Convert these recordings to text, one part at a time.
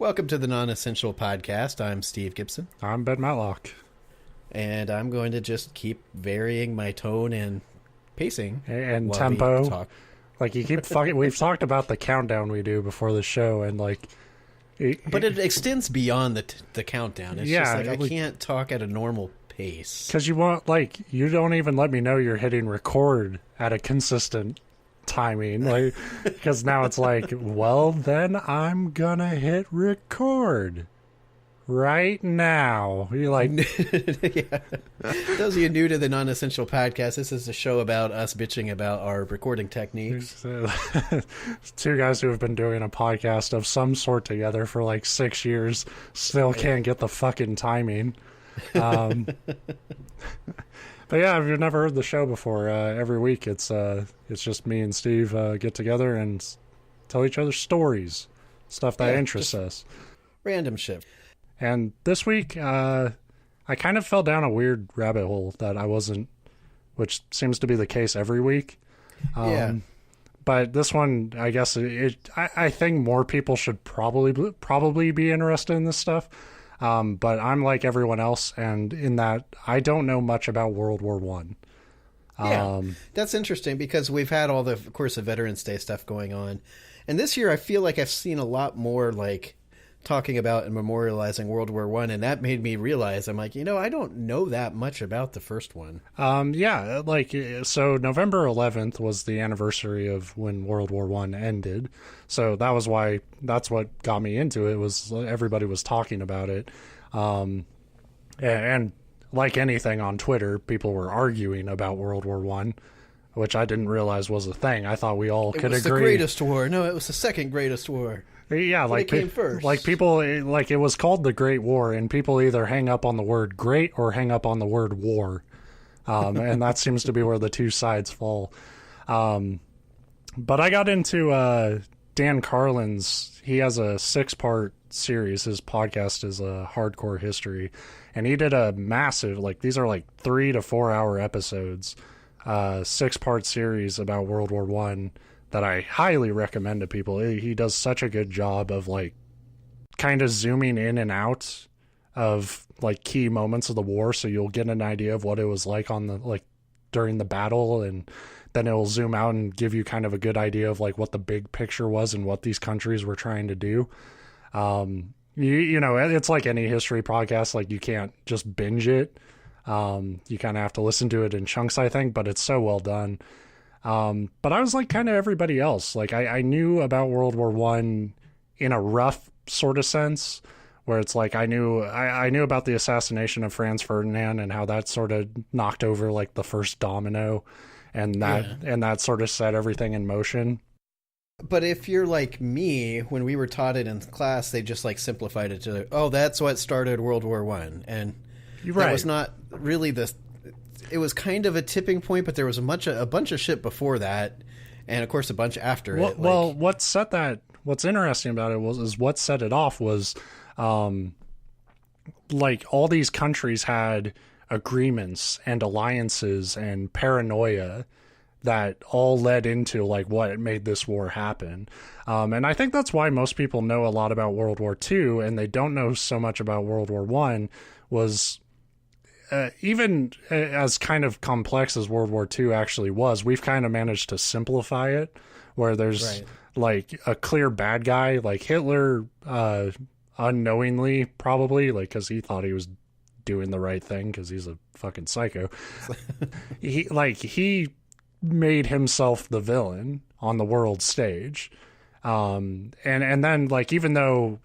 Welcome to the Non-Essential Podcast. I'm Steve Gibson. I'm Ben Matlock. And I'm going to just keep varying my tone and pacing. And tempo. Like, you keep fucking... We've talked about the countdown we do before the show, and, like... But it extends beyond the countdown. It's just like, I like, can't talk at a normal pace. Because you want, like... You don't even let me know you're hitting record at a consistent timing. Like, because now it's like, well, then I'm gonna hit record right now. You're like... Yeah. Those of you new to the Non-Essential Podcast, this is a show about us bitching about our recording techniques. Two guys who have been doing a podcast of some sort together for like 6 years still can't get the fucking timing. But yeah, if you've never heard the show before, every week it's just me and Steve get together and tell each other stories, stuff that interests us. Random shit. And this week, I kind of fell down a weird rabbit hole that I wasn't, which seems to be the case every week. But this one, I guess, I think more people should probably be interested in this stuff. But I'm like everyone else, and in that I don't know much about World War One. Yeah, that's interesting because we've had all of course, the Veterans Day stuff going on. And this year I feel like I've seen a lot more like talking about and memorializing World War One, and that made me realize I'm like, I don't know that much about the first one. Yeah, like, so November 11th was the anniversary of when World War One ended, so that's what got me into it. Was everybody was talking about it, and like anything on Twitter, people were arguing about World War One, which I didn't realize was a thing. I thought we all could agree. It was the greatest war. No, it was the second greatest war. Yeah, like it came first. Like people, like it was called the Great War, and people either hang up on the word great or hang up on the word war, and that seems to be where the two sides fall. But I got into Dan Carlin's. He has a 6-part series. His podcast is a Hardcore History, and he did a massive, like, these are like 3 to 4 hour episodes, 6-part series about World War One. That I highly recommend to people. He does such a good job of like kind of zooming in and out of like key moments of the war, so you'll get an idea of what it was like during the battle, and then it will zoom out and give you kind of a good idea of like what the big picture was and what these countries were trying to do. It's like any history podcast, like you can't just binge it. You kind of have to listen to it in chunks, I think, but it's so well done. But I was like kind of everybody else. Like I knew about World War One in a rough sort of sense, where it's like I knew about the assassination of Franz Ferdinand and how that sort of knocked over like the first domino, and that sort of set everything in motion. But if you're like me, when we were taught it in class, they just like simplified it to, that's what started World War One, and that was not really the. It was kind of a tipping point, but there was a bunch of shit before that, and of course a bunch after it. Well, what's interesting about it is what set it off was, like all these countries had agreements and alliances and paranoia that all led into like what made this war happen. And I think that's why most people know a lot about World War II and they don't know so much about World War One. Was even as kind of complex as World War II actually was, we've kind of managed to simplify it, where there's like a clear bad guy, like Hitler, unknowingly probably, like because he thought he was doing the right thing because he's a fucking psycho. he made himself the villain on the world stage, and then like even though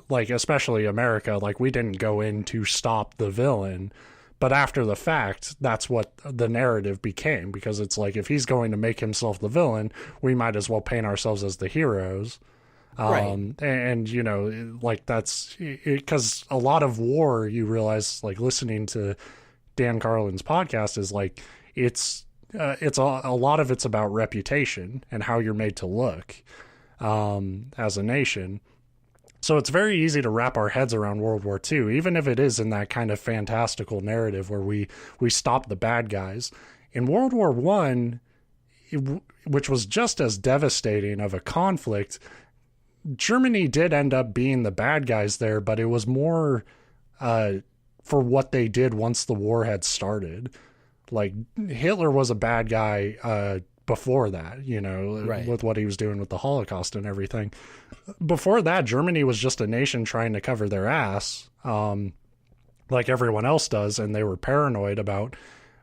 like especially America, like we didn't go in to stop the villain. But after the fact, that's what the narrative became, because it's like, if he's going to make himself the villain, we might as well paint ourselves as the heroes. And like that's because a lot of war, you realize, like listening to Dan Carlin's podcast is like, it's a lot of it's about reputation and how you're made to look as a nation. So it's very easy to wrap our heads around World War II, even if it is in that kind of fantastical narrative where we stop the bad guys. In World War I, which was just as devastating of a conflict, Germany did end up being the bad guys there, but it was more for what they did once the war had started. Like, Hitler was a bad guy before that, you know, right, with what he was doing with the Holocaust and everything. Before that, Germany was just a nation trying to cover their ass, like everyone else does, and they were paranoid about,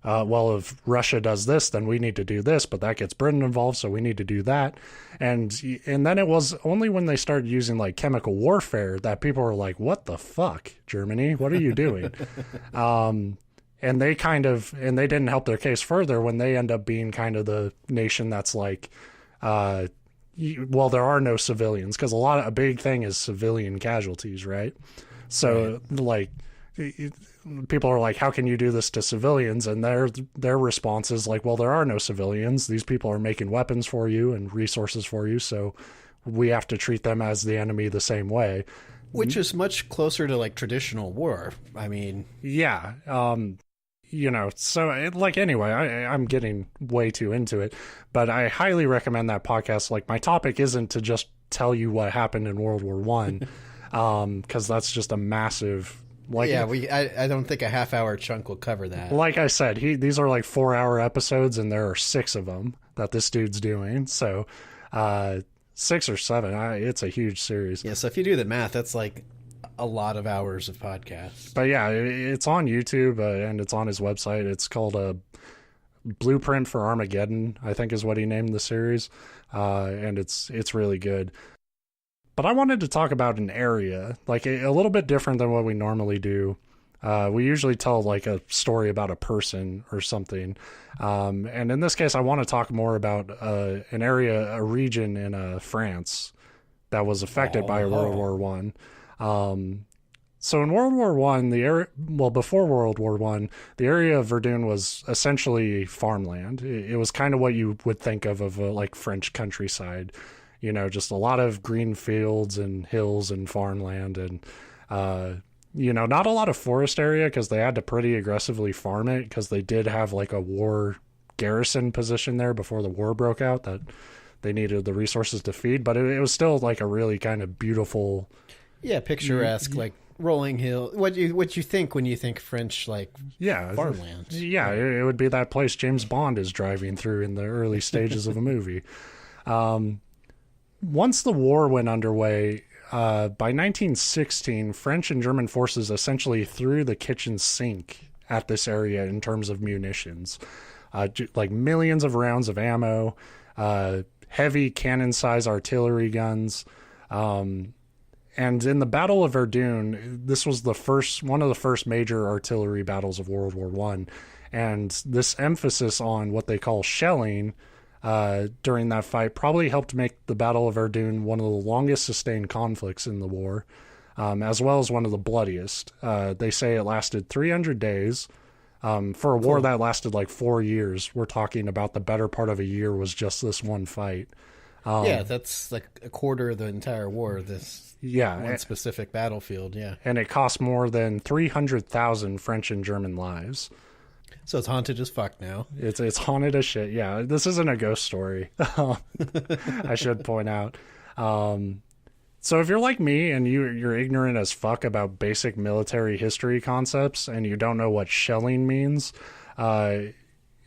well, if Russia does this, then we need to do this, but that gets Britain involved, so we need to do that. And then it was only when they started using like chemical warfare that people were like, what the fuck, Germany? What are you doing? And they didn't help their case further when they end up being kind of the nation that's like, well, there are no civilians, because a big thing is civilian casualties, right? So like, people are like, how can you do this to civilians? And their response is like, well, there are no civilians. These people are making weapons for you and resources for you, so we have to treat them as the enemy the same way. Which is much closer to like traditional war. I mean, yeah. You know, so anyway, I'm getting way too into it, but I highly recommend that podcast. Like, my topic isn't to just tell you what happened in World War One, because that's just a massive, like, yeah, I don't think a half-hour chunk will cover that. Like I said, these are like 4-hour episodes, and there are 6 of them that this dude's doing. So, 6 or 7, it's a huge series. Yeah, so if you do the math, that's like a lot of hours of podcasts. But yeah, it's on YouTube, and it's on his website. It's called Blueprint for Armageddon, I think is what he named the series, and it's really good. But I wanted to talk about an area, like a little bit different than what we normally do. We usually tell like a story about a person or something, and in this case, I want to talk more about an area, a region in France that was affected by World War One. So in World War One, before World War One, the area of Verdun was essentially farmland. It was kind of what you would think of a like French countryside, you know, just a lot of green fields and hills and farmland, and you know, not a lot of forest area because they had to pretty aggressively farm it because they did have like a war garrison position there before the war broke out that they needed the resources to feed. But it was still like a really kind of beautiful. Yeah, picturesque, like rolling hill. What you think when you think French, like, farmland? Yeah, it would be that place James Bond is driving through in the early stages of a movie. Once the war went underway, by 1916, French and German forces essentially threw the kitchen sink at this area in terms of munitions, like millions of rounds of ammo, heavy cannon-size artillery guns. And in the Battle of Verdun, this was one of the first major artillery battles of World War One, and this emphasis on what they call shelling during that fight probably helped make the Battle of Verdun one of the longest sustained conflicts in the war, as well as one of the bloodiest. They say it lasted 300 days. For a war that lasted like 4 years, we're talking about the better part of a year was just this one fight. Yeah, that's like a quarter of the entire war, one specific battlefield, yeah. And it cost more than 300,000 French and German lives. So it's haunted as fuck now. It's haunted as shit, yeah. This isn't a ghost story, I should point out. So if you're like me and you're ignorant as fuck about basic military history concepts and you don't know what shelling means,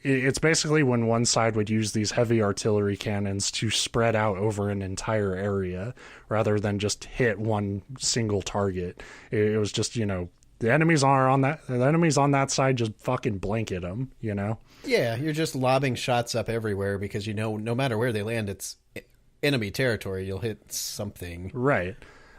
it's basically when one side would use these heavy artillery cannons to spread out over an entire area rather than just hit one single target. It was just, you know, the enemies on that side, just fucking blanket them, you know? Yeah, you're just lobbing shots up everywhere because, you know, no matter where they land, it's enemy territory. You'll hit something. Right.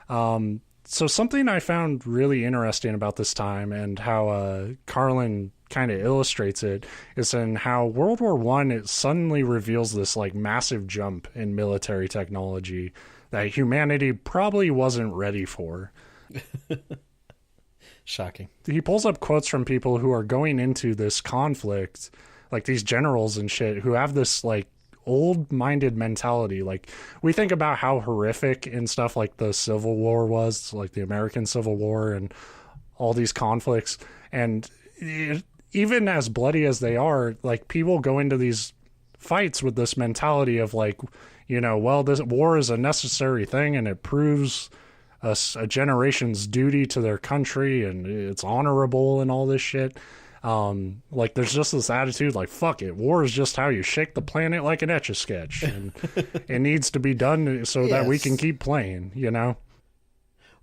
So something I found really interesting about this time and how Carlin kind of illustrates it is in how World War One, it suddenly reveals this like massive jump in military technology that humanity probably wasn't ready for. Shocking. He pulls up quotes from people who are going into this conflict, like these generals and shit, who have this like old-minded mentality. Like, we think about how horrific and stuff like the Civil War was, like the American Civil War and all these conflicts, and even as bloody as they are, like, people go into these fights with this mentality of like, well, this war is a necessary thing and it proves a generation's duty to their country and it's honorable and all this shit. Like there's just this attitude like, fuck it, war is just how you shake the planet like an Etch-a-Sketch, and it needs to be done so that we can keep playing,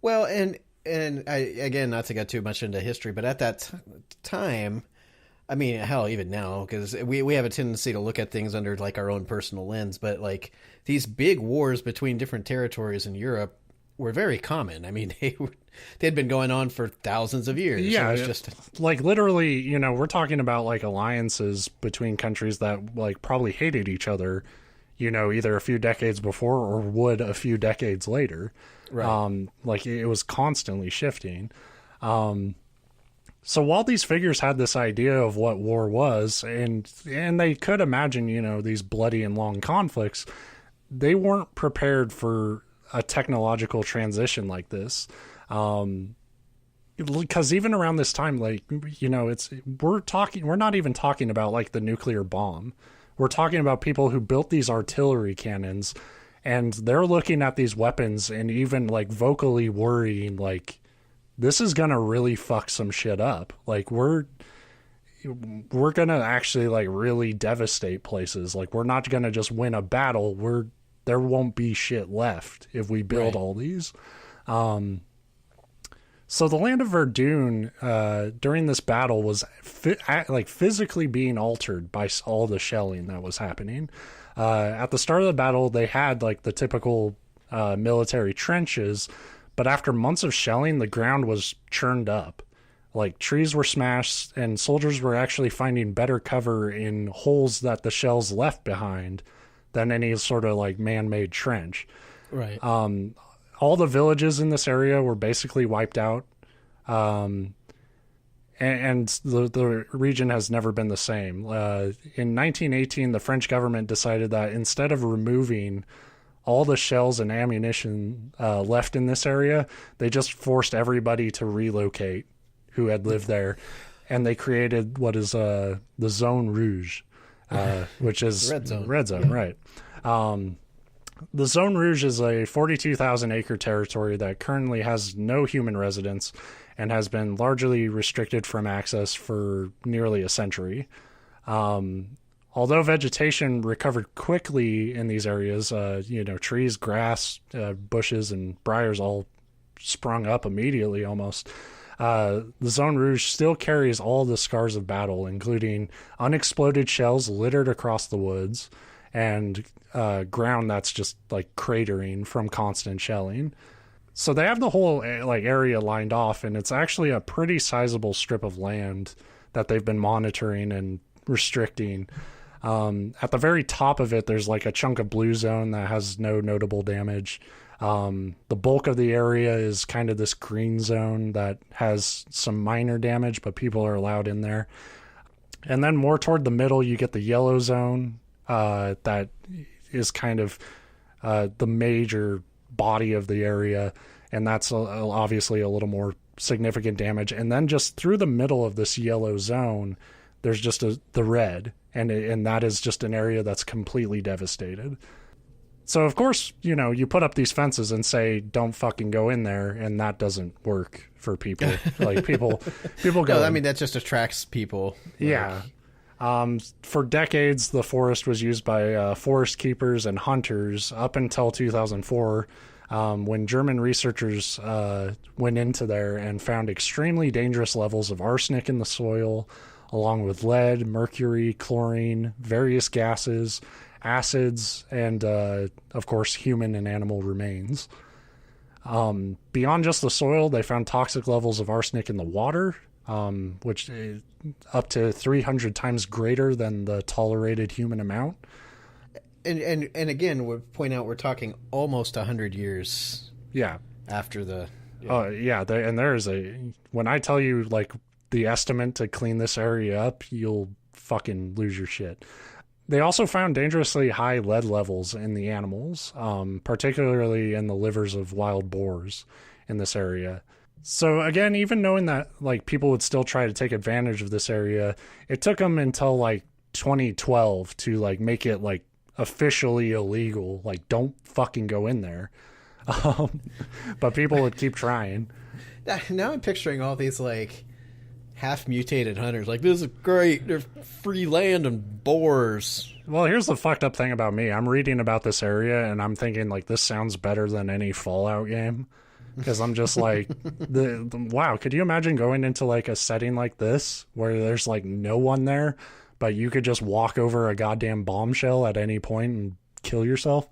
Well, and I, again, not to get too much into history, but at that time, I mean, hell, even now, because we have a tendency to look at things under like our own personal lens, but like these big wars between different territories in Europe were very common. I mean, they'd been going on for thousands of years. Yeah, it was just like literally, we're talking about like alliances between countries that like probably hated each other, either a few decades before or would a few decades later. Right. Like it was constantly shifting. So while these figures had this idea of what war was, and they could imagine, these bloody and long conflicts, they weren't prepared for a technological transition like this. Because even around this time, like, we're not even talking about like the nuclear bomb. We're talking about people who built these artillery cannons, and they're looking at these weapons and even like vocally worrying like, this is going to really fuck some shit up. Like we're going to actually like really devastate places. Like we're not going to just win a battle. There won't be shit left if we build all these. So the land of Verdun during this battle was physically being altered by all the shelling that was happening. At the start of the battle, they had like the typical military trenches, but after months of shelling, the ground was churned up. Like trees were smashed, and soldiers were actually finding better cover in holes that the shells left behind than any sort of like man-made trench. Right. All the villages in this area were basically wiped out. And the region has never been the same. In 1918, the French government decided that instead of removing all the shells and ammunition left in this area, they just forced everybody to relocate who had lived there. And they created what is the Zone Rouge. Which is red zone, right. The Zone Rouge is a 42,000 acre territory that currently has no human residents and has been largely restricted from access for nearly a century. Although vegetation recovered quickly in these areas, trees, grass, bushes, and briars all sprung up immediately almost. The Zone Rouge still carries all the scars of battle, including unexploded shells littered across the woods and ground that's just like cratering from constant shelling. So they have the whole like area lined off, and it's actually a pretty sizable strip of land that they've been monitoring and restricting. At the very top of it, there's like a chunk of blue zone that has no notable damage. The bulk of the area is kind of this green zone that has some minor damage, but people are allowed in there. And then more toward the middle, you get the yellow zone, that is kind of the major body of the area. And that's obviously a little more significant damage. And then just through the middle of this yellow zone, there's just the red. And that is just an area that's completely devastated. So, of course, you put up these fences and say, don't fucking go in there, and that doesn't work for people. Like, people go... No, I mean, that just attracts people. Yeah. For decades, the forest was used by forest keepers and hunters up until 2004, when German researchers went into there and found extremely dangerous levels of arsenic in the soil, along with lead, mercury, chlorine, various gases, acids, and of course human and animal remains. Beyond just the soil, they found toxic levels of arsenic in the water, which is up to 300 times greater than the tolerated human amount. And again, we'll point out we're talking almost 100 years. Yeah. After the. Oh yeah, there's when I tell you like the estimate to clean this area up, you'll fucking lose your shit. They also found dangerously high lead levels in the animals, particularly in the livers of wild boars in this area. So again, even knowing that like people would still try to take advantage of this area, it took them until like 2012 to like make it like officially illegal. Like, don't fucking go in there. But people would keep trying. Now I'm picturing all these, like, half-mutated hunters. Like, this is great. There's free land and boars. Well, here's the fucked up thing about me. I'm reading about this area, and I'm thinking, like, this sounds better than any Fallout game. Because I'm just like, wow, could you imagine going into, like, a setting like this, where there's, like, no one there, but you could just walk over a goddamn bombshell at any point and kill yourself?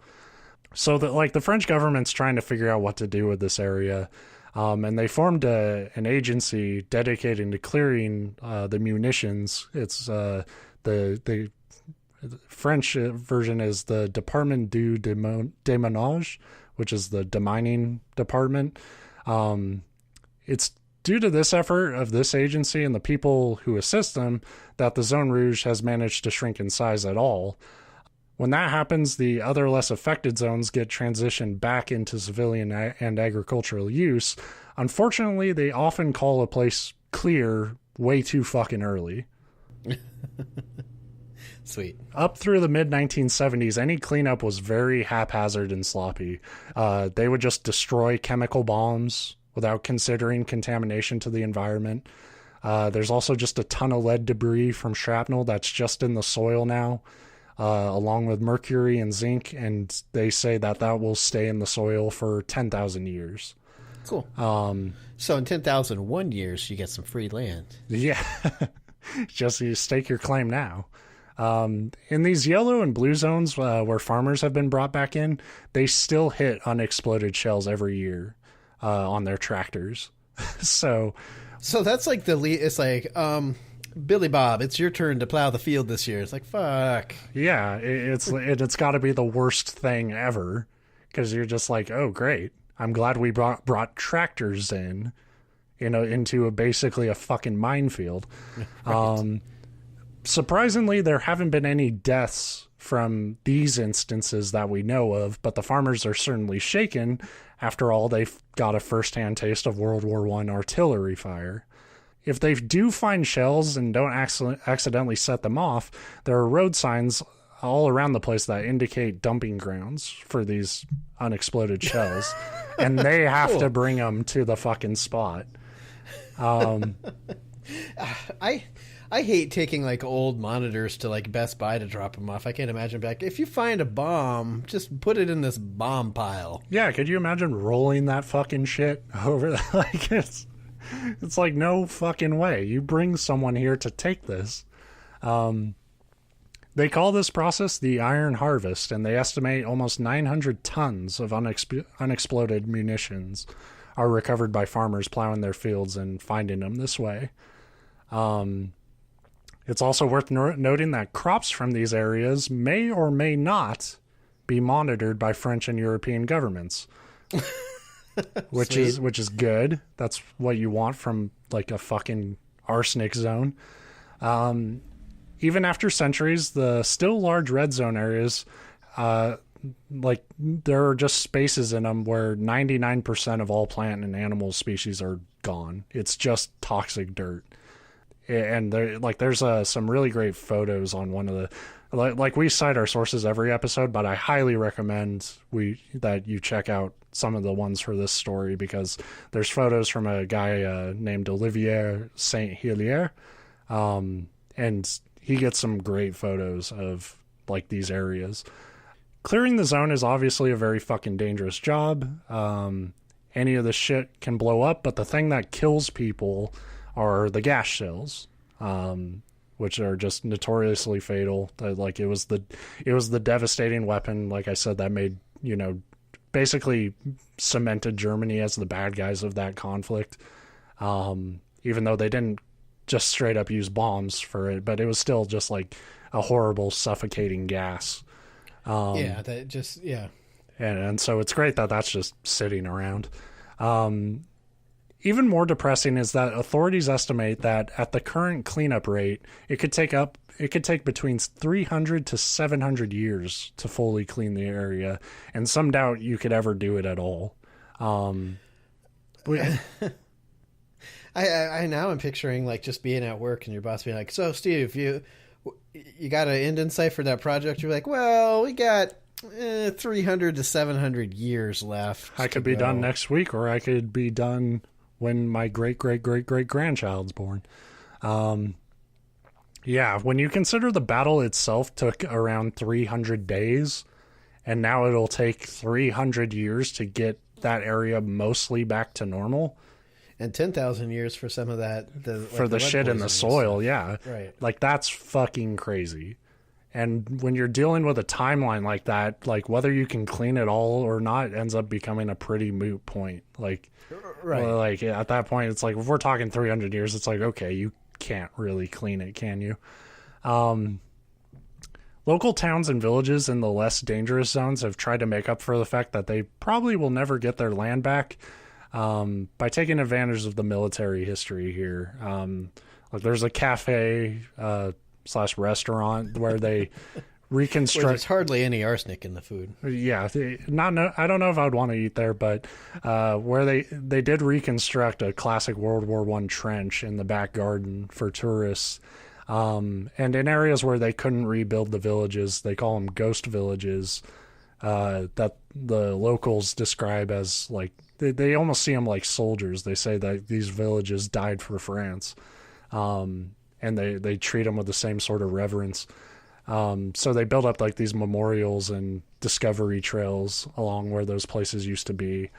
So, the French government's trying to figure out what to do with this area. And they formed an agency dedicated to clearing the munitions. It's the French version is the Department du Déminage, which is the demining department. It's due to this effort of this agency and the people who assist them that the Zone Rouge has managed to shrink in size at all. When that happens, the other less affected zones get transitioned back into civilian and agricultural use. Unfortunately, they often call a place clear way too fucking early. Sweet. Up through the mid-1970s, any cleanup was very haphazard and sloppy. They would just destroy chemical bombs without considering contamination to the environment. There's also just a ton of lead debris from shrapnel that's just in the soil now. Along with mercury and zinc, and they say that will stay in the soil for 10,000 years. Cool. So in 10,001 years, you get some free land. Yeah. Just you stake your claim now. In these yellow and blue zones where farmers have been brought back in, they still hit unexploded shells every year on their tractors. So that's like it's like, Billy Bob, it's your turn to plow the field this year. It's like, fuck. Yeah, it's got to be the worst thing ever, because you're just like, oh, great. I'm glad we brought tractors in, into basically a fucking minefield. Right. Surprisingly, there haven't been any deaths from these instances that we know of, but the farmers are certainly shaken. After all, they've got a first-hand taste of World War I artillery fire. If they do find shells and don't accidentally set them off, there are road signs all around the place that indicate dumping grounds for these unexploded shells. And they have to bring them to the fucking spot. I hate taking, like, old monitors to, like, Best Buy to drop them off. I can't imagine back. If you find a bomb, just put it in this bomb pile. Yeah, could you imagine rolling that fucking shit over? Like, it's like, no fucking way. You bring someone here to take this. They call this process the iron harvest, and they estimate almost 900 tons of unexploded munitions are recovered by farmers plowing their fields and finding them this way. It's also worth noting that crops from these areas may or may not be monitored by French and European governments. which is good. That's what you want from, like, a fucking arsenic zone. Even after centuries, the still large red zone areas, like, there are just spaces in them where 99% of all plant and animal species are gone. It's just toxic dirt. And there's some really great photos on one of the, like we cite our sources every episode, but I highly recommend that you check out some of the ones for this story, because there's photos from a guy named Olivier Saint-Hilaire, and he gets some great photos of, like, these areas. Clearing the zone is obviously a very fucking dangerous job. Any of the shit can blow up, but the thing that kills people are the gas shells, which are just notoriously fatal. Like, it was the devastating weapon, like I said, that made, basically cemented Germany as the bad guys of that conflict. Even though they didn't just straight up use bombs for it, but it was still just like a horrible suffocating gas. And so it's great that that's just sitting around. Even more depressing is that authorities estimate that at the current cleanup rate, it could take between 300 to 700 years to fully clean the area, and some doubt you could ever do it at all. I now am picturing, like, just being at work and your boss being like, "So, Steve, you got an end in sight for that project? You're like, well, we got 300 to 700 years left. I could be done next week, or I could be done when my great-great-great-great-grandchild's born. Yeah, when you consider the battle itself took around 300 days, and now it'll take 300 years to get that area mostly back to normal. And 10,000 years for some of that. For the shit in the soil, yeah. Right. Like, that's fucking crazy. And when you're dealing with a timeline like that, like, whether you can clean it all or not ends up becoming a pretty moot point. Like, right. Well, like, at that point, it's like, if we're talking 300 years, it's like, okay, you can't really clean it, can you? Local towns and villages in the less dangerous zones have tried to make up for the fact that they probably will never get their land back by taking advantage of the military history here. Like, there's a cafe / restaurant where they reconstruct. Where there's hardly any arsenic in the food. Yeah, I don't know if I would want to eat there, but where they did reconstruct a classic World War I trench in the back garden for tourists. And in areas where they couldn't rebuild the villages, they call them ghost villages, that the locals describe as, like, they almost see them like soldiers. They say that these villages died for France, and they treat them with the same sort of reverence. So they build up, like, these memorials and discovery trails along where those places used to be.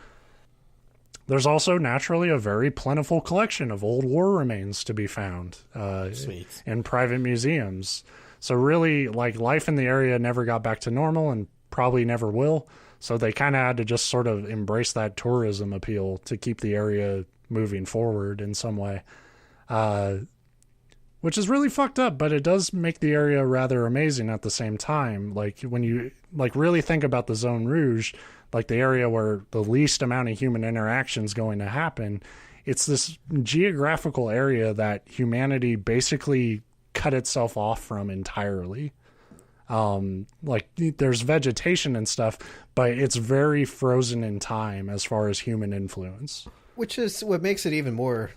There's also naturally a very plentiful collection of old war remains to be found in private museums. So really, like, life in the area never got back to normal and probably never will. So they kind of had to just sort of embrace that tourism appeal to keep the area moving forward in some way, which is really fucked up, but it does make the area rather amazing at the same time. Like, when you, like, really think about the Zone Rouge, like the area where the least amount of human interaction is going to happen, it's this geographical area that humanity basically cut itself off from entirely. Like, there's vegetation and stuff, but it's very frozen in time as far as human influence. Which is what makes it even more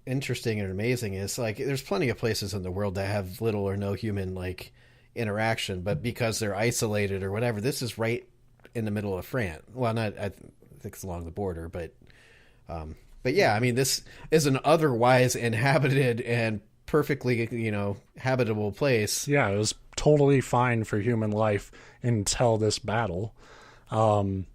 interesting and amazing. Is, like, there's plenty of places in the world that have little or no human, like, interaction, but because they're isolated or whatever, this is right in the middle of France. Well, not, I think it's along the border, but yeah, I mean, this is an otherwise inhabited and perfectly, habitable place. Yeah, it was totally fine for human life until this battle. And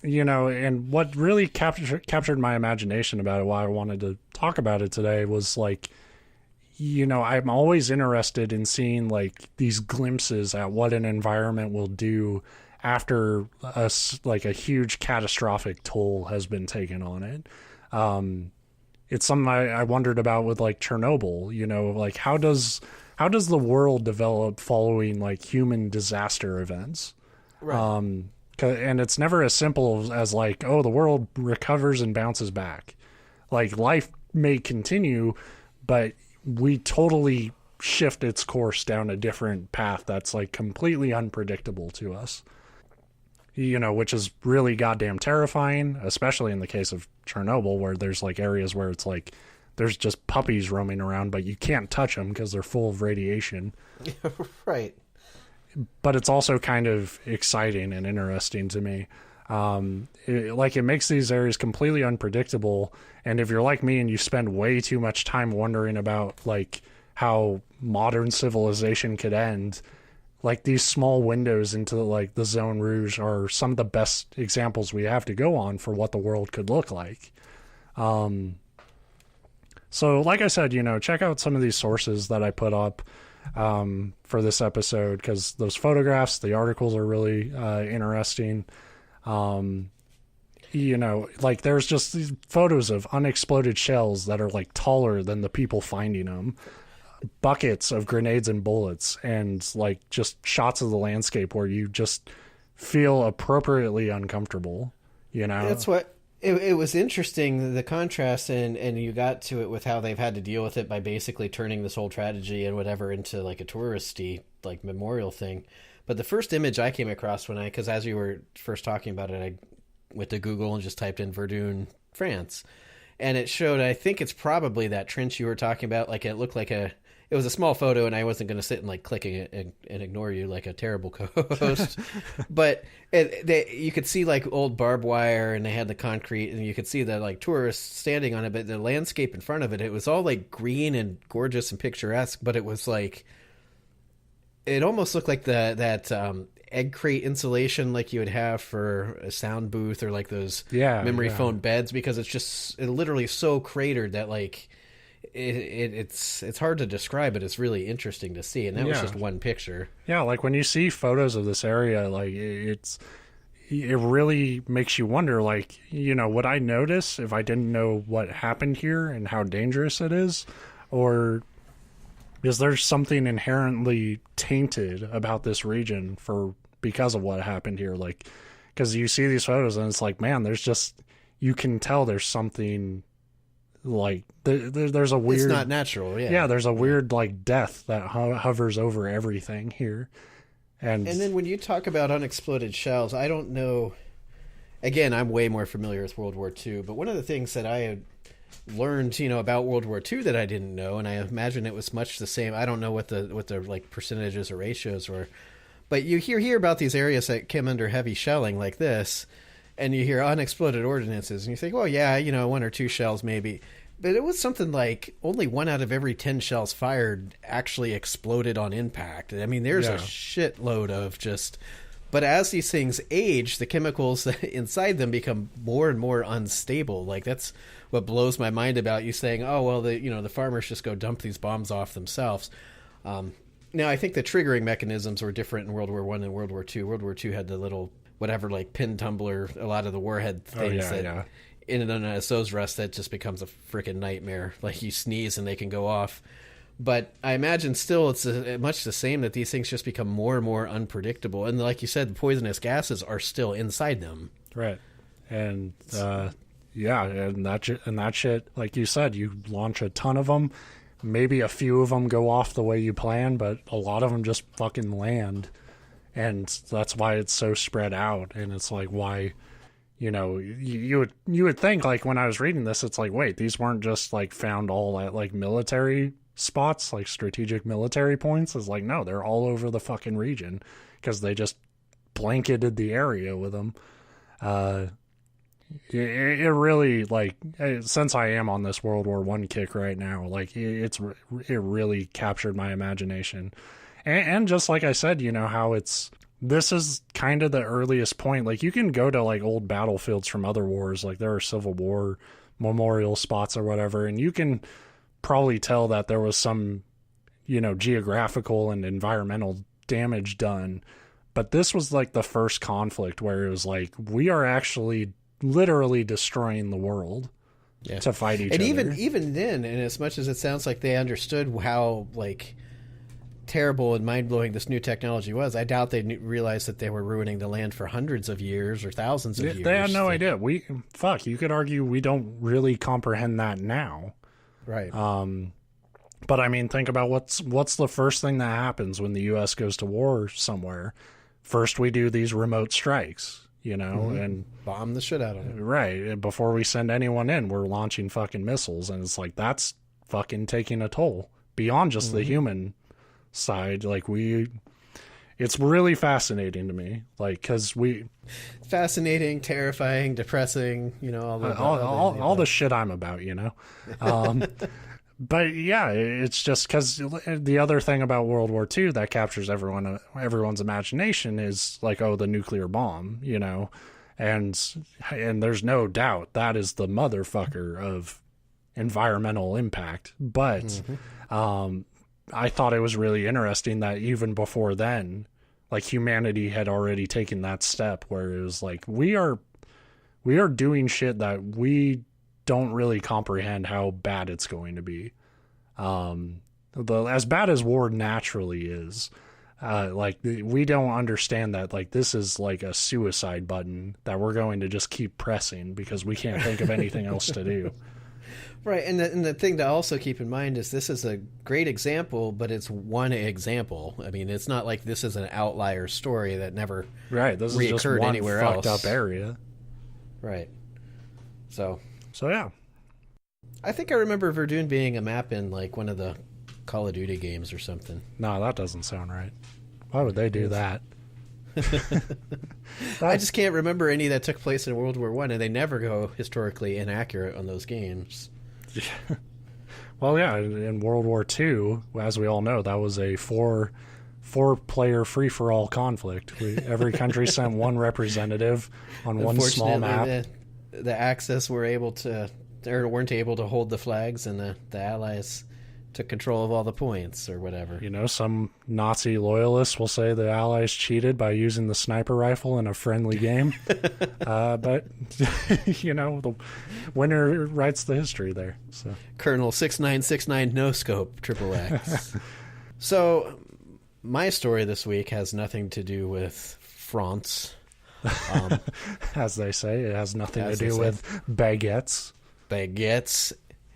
what really captured my imagination about it, why I wanted to talk about it today, was, like, I'm always interested in seeing, like, these glimpses at what an environment will do after a huge catastrophic toll has been taken on it. It's something I wondered about with, like, Chernobyl. Like, how does the world develop following, like, human disaster events? Right. And it's never as simple as, like, oh, the world recovers and bounces back. Like, life may continue, but we totally shift its course down a different path that's, like, completely unpredictable to us. Which is really goddamn terrifying, especially in the case of Chernobyl, where there's, like, areas where it's like there's just puppies roaming around, but you can't touch them because they're full of radiation. Right. But it's also kind of exciting and interesting to me. It makes these areas completely unpredictable. And if you're like me and you spend way too much time wondering about, like, how modern civilization could end, like, these small windows into, like, the Zone Rouge are some of the best examples we have to go on for what the world could look like. So, like I said, check out some of these sources that I put up for this episode, because those photographs, the articles are really interesting. Like, there's just these photos of unexploded shells that are, like, taller than the people finding them. Buckets of grenades and bullets, and, like, just shots of the landscape where you just feel appropriately uncomfortable. That's what it was interesting, the contrast, and you got to it with how they've had to deal with it by basically turning this whole tragedy and whatever into, like, a touristy, like, memorial thing. But the first image I came across because as you were first talking about it, I went to Google and just typed in Verdun, France, and it showed, I think it's probably that trench you were talking about. Like, it looked like it was a small photo, and I wasn't going to sit and like click it and ignore you like a terrible co-host. But you could see like old barbed wire, and they had the concrete, and you could see the like tourists standing on it. But the landscape in front of it, it was all like green and gorgeous and picturesque. But it was like, it almost looked like that egg crate insulation like you would have for a sound booth, or like those memory foam beds, because it's literally so cratered that like it's hard to describe, but it's really interesting to see. And that was just one picture. Yeah, like when you see photos of this area, like it really makes you wonder, like, would I notice if I didn't know what happened here and how dangerous it is? Or is there something inherently tainted about this region because of what happened here? Like, because you see these photos and it's like, man, you can tell there's something like there's a weird. It's not natural. Yeah, there's a weird like death that hovers over everything here. And then when you talk about unexploded shells, I don't know. Again, I'm way more familiar with World War II, but one of the things that I had learned, about World War II that I didn't know, and I imagine it was much the same. I don't know what the like percentages or ratios were, but you hear about these areas that came under heavy shelling like this, and you hear unexploded ordnances, and you think, well, yeah, 1 or 2 shells maybe. But it was something like only 1 out of every 10 shells fired actually exploded on impact. I mean, there's a shitload of just... But as these things age, the chemicals inside them become more and more unstable. Like, that's what blows my mind about you saying, oh, well, the farmers just go dump these bombs off themselves. Now, I think the triggering mechanisms were different in World War I and World War II. World War II had the little, whatever, like pin tumbler, a lot of the warhead things in and as those rust, that just becomes a freaking nightmare. Like, you sneeze and they can go off. But I imagine still it's much the same, that these things just become more and more unpredictable. And like you said, the poisonous gases are still inside them. Right. And, and that shit, like you said, you launch a ton of them. Maybe a few of them go off the way you plan, but a lot of them just fucking land. And that's why it's so spread out. And it's like, why... you would think, like, when I was reading this, it's like, wait, these weren't just like found all at like military spots, like strategic military points. It's like, no, they're all over the fucking region because they just blanketed the area with them. It really, like, since I am on this World War I kick right now, like, it really captured my imagination. And just like I said, how this is kind of the earliest point. Like, you can go to like old battlefields from other wars, like there are Civil War memorial spots or whatever, and you can probably tell that there was some, geographical and environmental damage done. But this was like the first conflict where it was like, we are actually literally destroying the world to fight each other. And even then, and as much as it sounds like they understood how like terrible and mind-blowing this new technology was, I doubt they realized that they were ruining the land for hundreds of years or thousands of years. They had no idea. You could argue we don't really comprehend that now. Right. But I mean, think about what's the first thing that happens when the U.S. goes to war somewhere. First, we do these remote strikes, and bomb the shit out of it. Right. Before we send anyone in, we're launching fucking missiles, and it's like, that's fucking taking a toll beyond just the human side. Like, it's really fascinating to me, like, because fascinating, terrifying, depressing, all the shit I'm about, but yeah, it's just because the other thing about World War II that captures everyone's imagination is like, oh, the nuclear bomb, and there's no doubt that is the motherfucker of environmental impact. But I thought it was really interesting that even before then, like, humanity had already taken that step where it was like, we are doing shit that we don't really comprehend how bad it's going to be. As bad as war naturally is, like, we don't understand that, like, this is like a suicide button that we're going to just keep pressing because we can't think of anything else to do. Right, and the thing to also keep in mind is this is a great example, but it's one example. I mean, it's not like this is an outlier story that never this is just one anywhere fucked else. Up area. Right. So yeah. I think I remember Verdun being a map in like one of the Call of Duty games or something. No, that doesn't sound right. Why would they do that? I just can't remember any that took place in World War One, and they never go historically inaccurate on those games. Well, yeah, in World War II, as we all know, that was a four-player free-for-all conflict. Every country sent one representative on one small map. The Axis weren't able to hold the flags, and the Allies took control of all the points or whatever. You know, some Nazi loyalists will say the Allies cheated by using the sniper rifle in a friendly game. But, you know, the winner writes the history there. So. Colonel 6969 No Scope, Triple X. So, my story this week has nothing to do with France. As they say, it has nothing to do with baguettes. Baguettes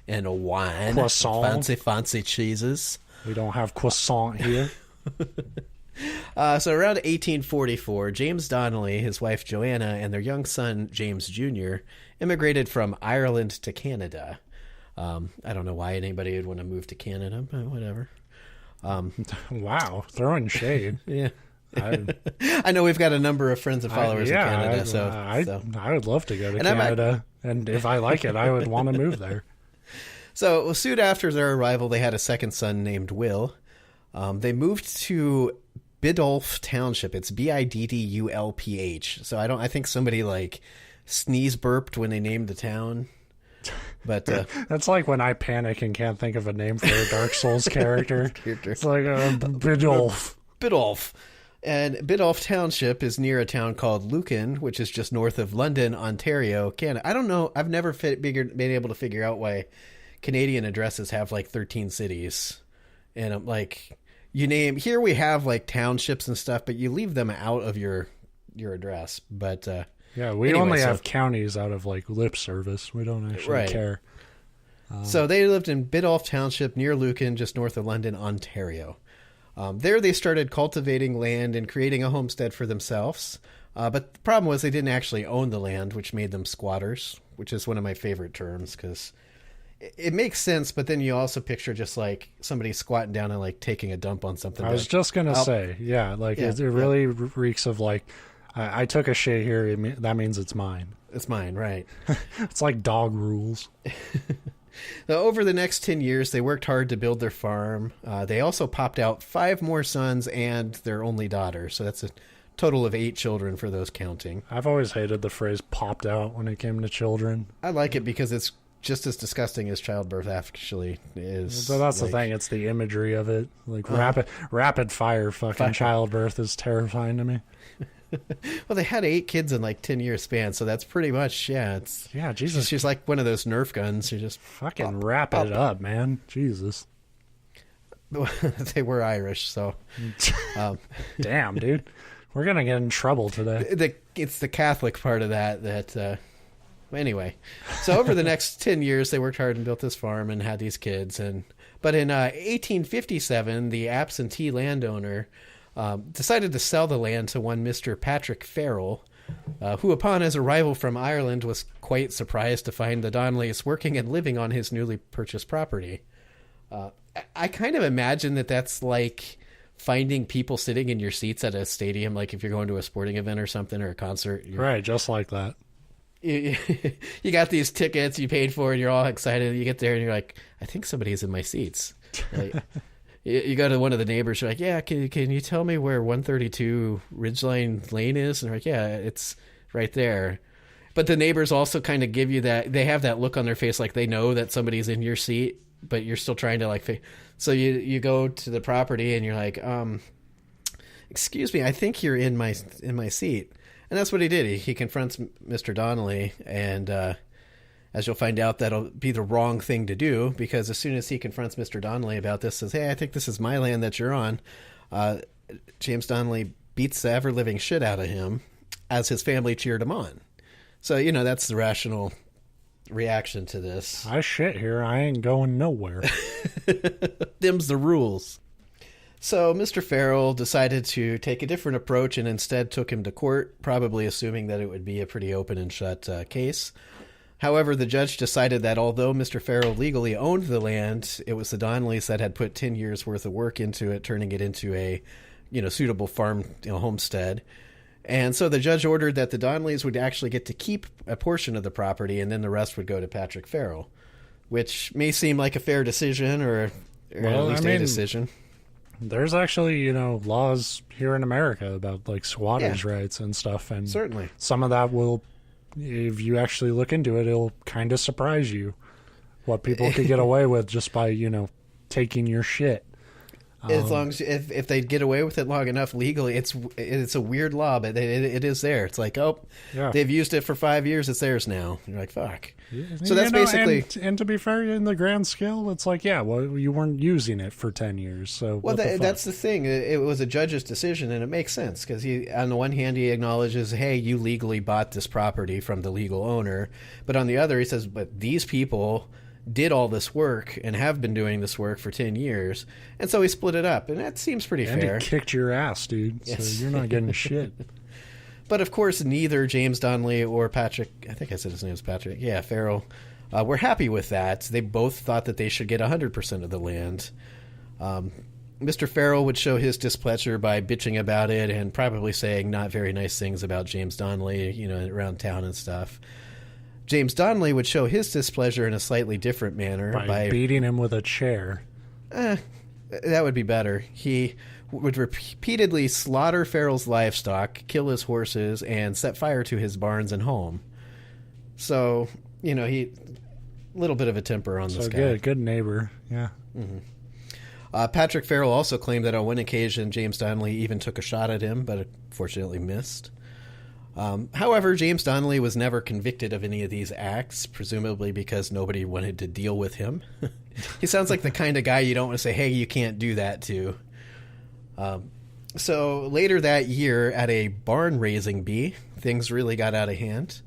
and a wine. Croissant. Fancy cheeses. We don't have croissant here. So around 1844, James Donnelly, his wife Joanna, and their young son James Jr. immigrated from Ireland to Canada. I don't know why anybody would want to move to Canada, but whatever. Wow, throwing shade. Yeah. I know we've got a number of friends and followers in Canada. I would love to go to Canada, and if I like it, I would want to move there. So soon after their arrival, they had a second son named Will. They moved to Biddulph Township. It's Biddulph. So I think somebody like sneeze burped when they named the town. But that's like when I panic and can't think of a name for a Dark Souls character. It's like Biddulph. Biddulph. And Biddulph Township is near a town called Lucan, which is just north of London, Ontario, Canada. I don't know. I've never been able to figure out why Canadian addresses have like 13 cities. And I'm like, here we have like townships and stuff, but you leave them out of your address. But yeah, we only have counties out of like lip service. We don't actually care. So they lived in Biddulph Township near Lucan, just north of London, Ontario. There they started cultivating land and creating a homestead for themselves. But the problem was they didn't actually own the land, which made them squatters, which is one of my favorite terms because it makes sense. But then you also picture just like somebody squatting down and like taking a dump on something. I was just going to say, it really reeks of like, I took a shit here. That means it's mine. It's mine, right? It's like dog rules. So over the next 10 years, they worked hard to build their farm. They also popped out 5 more sons and their only daughter. So that's a total of 8 children for those counting. I've always hated the phrase popped out when it came to children. I like it because it's just as disgusting as childbirth actually is. So that's the thing. It's the imagery of it. Like rapid fire fucking childbirth is terrifying to me. Well, they had 8 kids in like 10-year span, so that's pretty much Jesus. She's like one of those Nerf guns. You just fucking wrap it up, man. Jesus. They were Irish, so damn, dude, we're gonna get in trouble today. It's the Catholic part of that. Anyway, so over the next 10 years, they worked hard and built this farm and had these kids. But in 1857, the absentee landowner decided to sell the land to one Mr. Patrick Farrell, who upon his arrival from Ireland was quite surprised to find the Donnellys working and living on his newly purchased property. I kind of imagine that's like finding people sitting in your seats at a stadium, like if you're going to a sporting event or something or a concert. Right, just like that. You got these tickets you paid for and you're all excited. You get there and you're like, I think somebody's in my seats. Like, you go to one of the neighbors, you're like, yeah, can you tell me where 132 Ridgeline Lane is? And they're like, yeah, it's right there. But the neighbors also kind of give you that, they have that look on their face like they know that somebody's in your seat, but you're still trying to like, so you go to the property and you're like, excuse me, I think you're in my seat. And that's what he did. He confronts Mr. Donnelly, and as you'll find out, that'll be the wrong thing to do, because as soon as he confronts Mr. Donnelly about this, says, hey, I think this is my land that you're on, James Donnelly beats the ever-living shit out of him as his family cheered him on. So, that's the rational reaction to this. I shit here. I ain't going nowhere. Them's the rules. So Mr. Farrell decided to take a different approach and instead took him to court, probably assuming that it would be a pretty open and shut case. However, the judge decided that although Mr. Farrell legally owned the land, it was the Donnellys that had put 10 years worth of work into it, turning it into a, suitable farm, homestead. And so the judge ordered that the Donnellys would actually get to keep a portion of the property, and then the rest would go to Patrick Farrell, which may seem like a fair decision, or at least a decision. There's actually, laws here in America about like squatters' rights and stuff, and certainly some of that will, if you actually look into it, it'll kind of surprise you what people could get away with just by taking your shit. As long as if they get away with it long enough legally, it's a weird law, but it is there. It's like, they've used it for 5 years, it's theirs now. And you're like, fuck. Yeah. So that's basically. And to be fair, in the grand scale, it's like, you weren't using it for 10 years. So that's the thing. It was a judge's decision, and it makes sense because on the one hand, he acknowledges, hey, you legally bought this property from the legal owner, but on the other, he says, but these people did all this work and have been doing this work for 10 years. And so he split it up. And that seems pretty fair. And he kicked your ass, dude. Yes. So you're not getting shit. But of course, neither James Donnelly or Patrick, I think I said his name was Patrick. Yeah, Farrell, were happy with that. They both thought that they should get 100% of the land. Mr. Farrell would show his displeasure by bitching about it and probably saying not very nice things about James Donnelly, around town and stuff. James Donnelly would show his displeasure in a slightly different manner. By beating him with a chair. That would be better. He would repeatedly slaughter Farrell's livestock, kill his horses, and set fire to his barns and home. So, he little bit of a temper on this guy. Good neighbor, yeah. Mm-hmm. Patrick Farrell also claimed that on one occasion James Donnelly even took a shot at him, but fortunately missed. However, James Donnelly was never convicted of any of these acts, presumably because nobody wanted to deal with him. He sounds like the kind of guy you don't want to say, hey, you can't do that to. So later that year at a barn raising bee, things really got out of hand.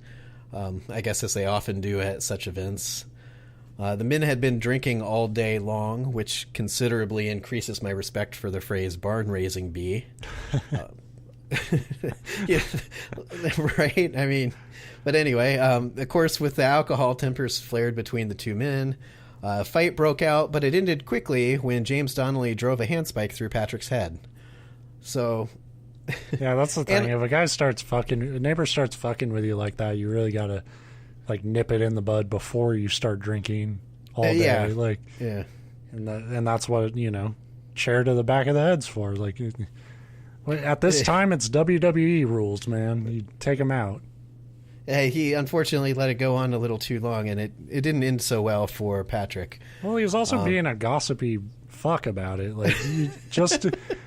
I guess as they often do at such events. The men had been drinking all day long, which considerably increases my respect for the phrase barn raising bee. Yeah, right? I mean, but anyway, of course, with the alcohol, tempers flared between the two men. A fight broke out, but it ended quickly when James Donnelly drove a handspike through Patrick's head. So... Yeah, that's the thing. If a neighbor starts fucking with you like that, you really gotta, nip it in the bud before you start drinking all day. Yeah. And that's what, chair to the back of the head's for. At this time, it's WWE rules, man. You take him out. He unfortunately let it go on a little too long, and it didn't end so well for Patrick. Well, he was also being a gossipy fuck about it.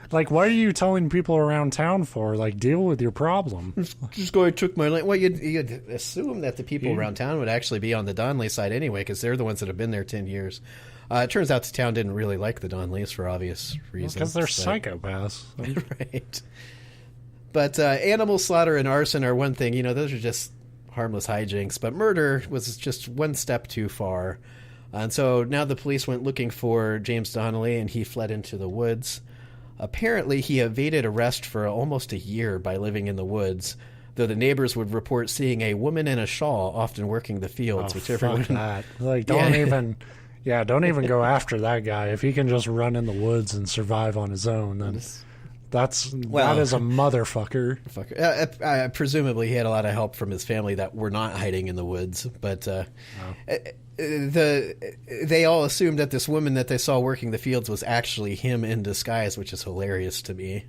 Why are you telling people around town for? Deal with your problem. This guy took my land. Well, you'd assume that the people around town would actually be on the Donnelly side anyway, because they're the ones that have been there 10 years. It turns out the town didn't really like the Donnellys for obvious reasons. Because they're psychopaths. Right. But animal slaughter and arson are one thing. Those are just harmless hijinks. But murder was just one step too far. And so now the police went looking for James Donnelly, and he fled into the woods. Apparently, he evaded arrest for almost a year by living in the woods, though the neighbors would report seeing a woman in a shawl often working the fields. Fuck that. Don't even go after that guy. If he can just run in the woods and survive on his own, then that is a motherfucker. Presumably, he had a lot of help from his family that were not hiding in the woods. But they all assumed that this woman that they saw working the fields was actually him in disguise, which is hilarious to me.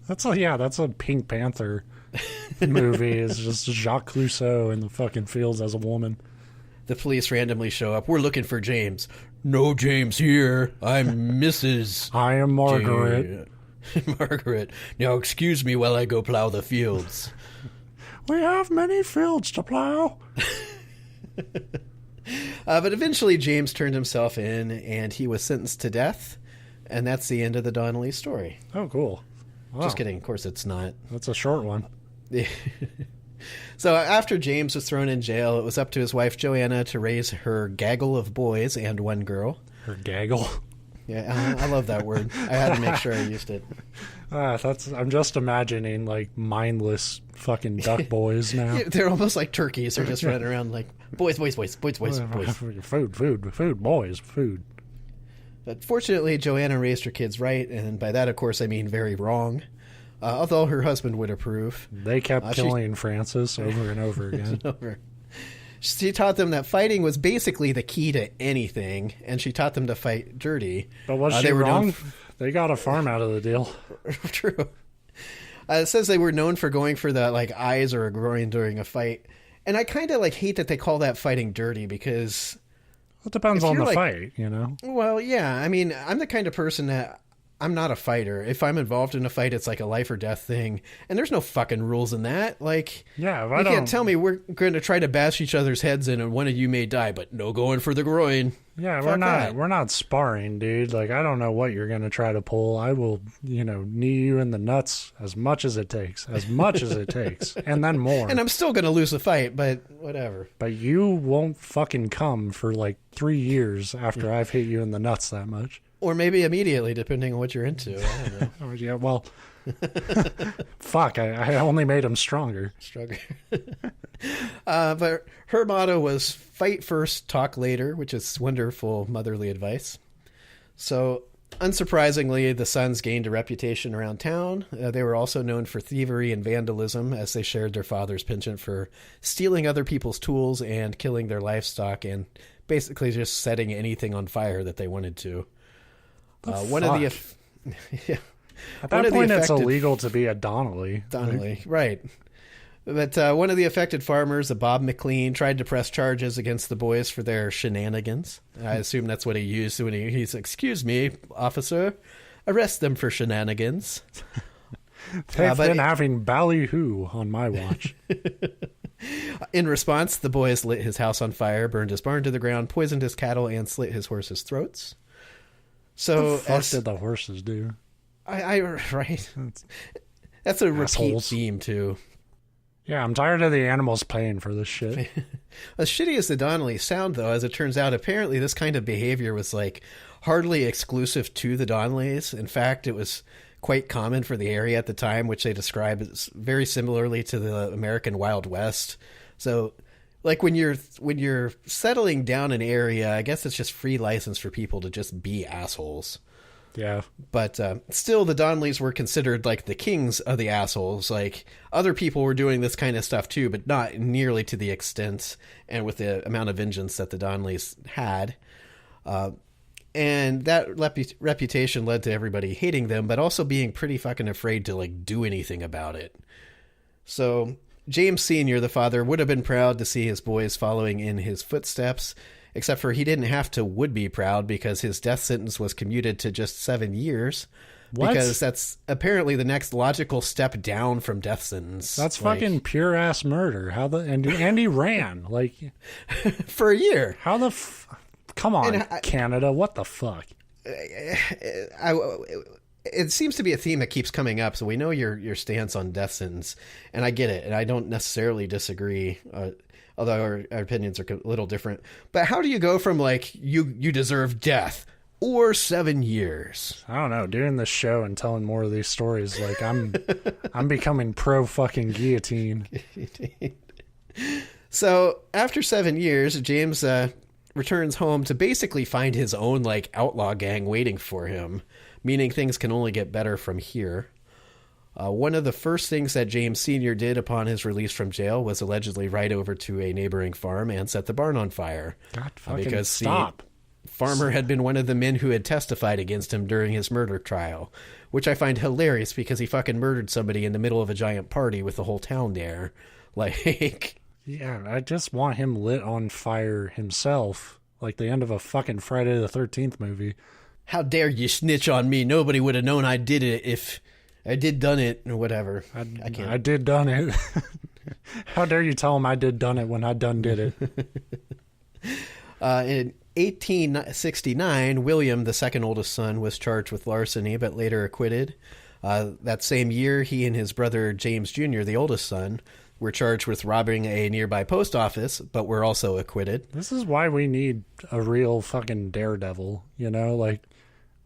That's a Pink Panther movie. It's just Jacques Clouseau in the fucking fields as a woman. The police randomly show up. We're looking for James. No James here. I'm Mrs. I am Margaret. Margaret. Now excuse me while I go plow the fields. We have many fields to plow. But eventually James turned himself in, and he was sentenced to death. And that's the end of the Donnelly story. Oh, cool. Wow. Just kidding. Of course it's not. That's a short one. So after James was thrown in jail, it was up to his wife Joanna to raise her gaggle of boys and one girl. Her gaggle? Yeah, I love that word. I had to make sure I used it. I'm just imagining like mindless fucking duck boys now. Yeah, they're almost like turkeys. They're just running around like boys. Food, boys, food. But fortunately, Joanna raised her kids right, and by that, of course, I mean very wrong. Although her husband would approve. They kept killing Francis over and over again. She taught them that fighting was basically the key to anything, and she taught them to fight dirty. But was she wrong? They got a farm out of the deal. True. It says they were known for going for the like eyes or a groin during a fight, and I kind of like hate that they call that fighting dirty because it depends on the fight, you know. Well, yeah. I mean, I'm the kind of person that I'm not a fighter. If I'm involved in a fight, it's like a life or death thing. And there's no fucking rules in that. Like, yeah, you can't tell me we're going to try to bash each other's heads in and one of you may die, but no going for the groin. Yeah, we're not sparring, dude. Like, I don't know what you're going to try to pull. I will, knee you in the nuts as much as it takes, and then more. And I'm still going to lose the fight, but whatever. But you won't fucking come for like 3 years after I've hit you in the nuts that much. Or maybe immediately, depending on what you're into. I don't know. Yeah, well, fuck, I only made him stronger. But her motto was fight first, talk later, which is wonderful motherly advice. So, unsurprisingly, the sons gained a reputation around town. They were also known for thievery and vandalism, as they shared their father's penchant for stealing other people's tools and killing their livestock and basically just setting anything on fire that they wanted to. One of the at that point, it's illegal to be a Donnelly. Right. But one of the affected farmers, Bob McLean, tried to press charges against the boys for their shenanigans. I assume that's what he used when he said, "Excuse me, officer, arrest them for shenanigans." They've been having ballyhoo on my watch. In response, the boys lit his house on fire, burned his barn to the ground, poisoned his cattle, and slit his horses' throats. So, what the fuck did the horses do? Right. That's a repeat theme, too. Yeah, I'm tired of the animals paying for this shit. As shitty as the Donnellys sound, though, as it turns out, apparently this kind of behavior was, like, hardly exclusive to the Donnellys. In fact, it was quite common for the area at the time, which they describe as very similarly to the American Wild West. So, like, when you're settling down an area, I guess it's just free license for people to just be assholes. Yeah. But still, the Donnellys were considered like the kings of the assholes. Like, other people were doing this kind of stuff too, but not nearly to the extent and with the amount of vengeance that the Donnellys had. And that reputation led to everybody hating them, but also being pretty fucking afraid to, like, do anything about it. So James Sr., the father, would have been proud to see his boys following in his footsteps, except for he didn't have to would be proud because his death sentence was commuted to just 7 years. What? Because that's apparently the next logical step down from death sentence. That's fucking pure ass murder. And he ran like for a year. How the come on, Canada? What the fuck? It seems to be a theme that keeps coming up, so we know your stance on death sentence, and I get it, and I don't necessarily disagree, although our opinions are a little different. But how do you go from, like, you deserve death or 7 years? I don't know. Doing this show and telling more of these stories, like, I'm becoming pro fucking guillotine. So after 7 years, James returns home to basically find his own, like, outlaw gang waiting for him, meaning things can only get better from here. One of the first things that James Sr. did upon his release from jail was allegedly ride over to a neighboring farm and set the barn on fire. God, fucking because stop. The farmer had been one of the men who had testified against him during his murder trial, which I find hilarious because he fucking murdered somebody in the middle of a giant party with the whole town there. Like... Yeah, I just want him lit on fire himself, like the end of a fucking Friday the 13th movie. How dare you snitch on me? Nobody would have known I did it if I did done it or whatever. I can't. I did done it. How dare you tell him I did done it when I done did it? In 1869, William, the second oldest son, was charged with larceny, but later acquitted. That same year, he and his brother James Jr., the oldest son, were charged with robbing a nearby post office, but were also acquitted. This is why we need a real fucking daredevil, you know? Like,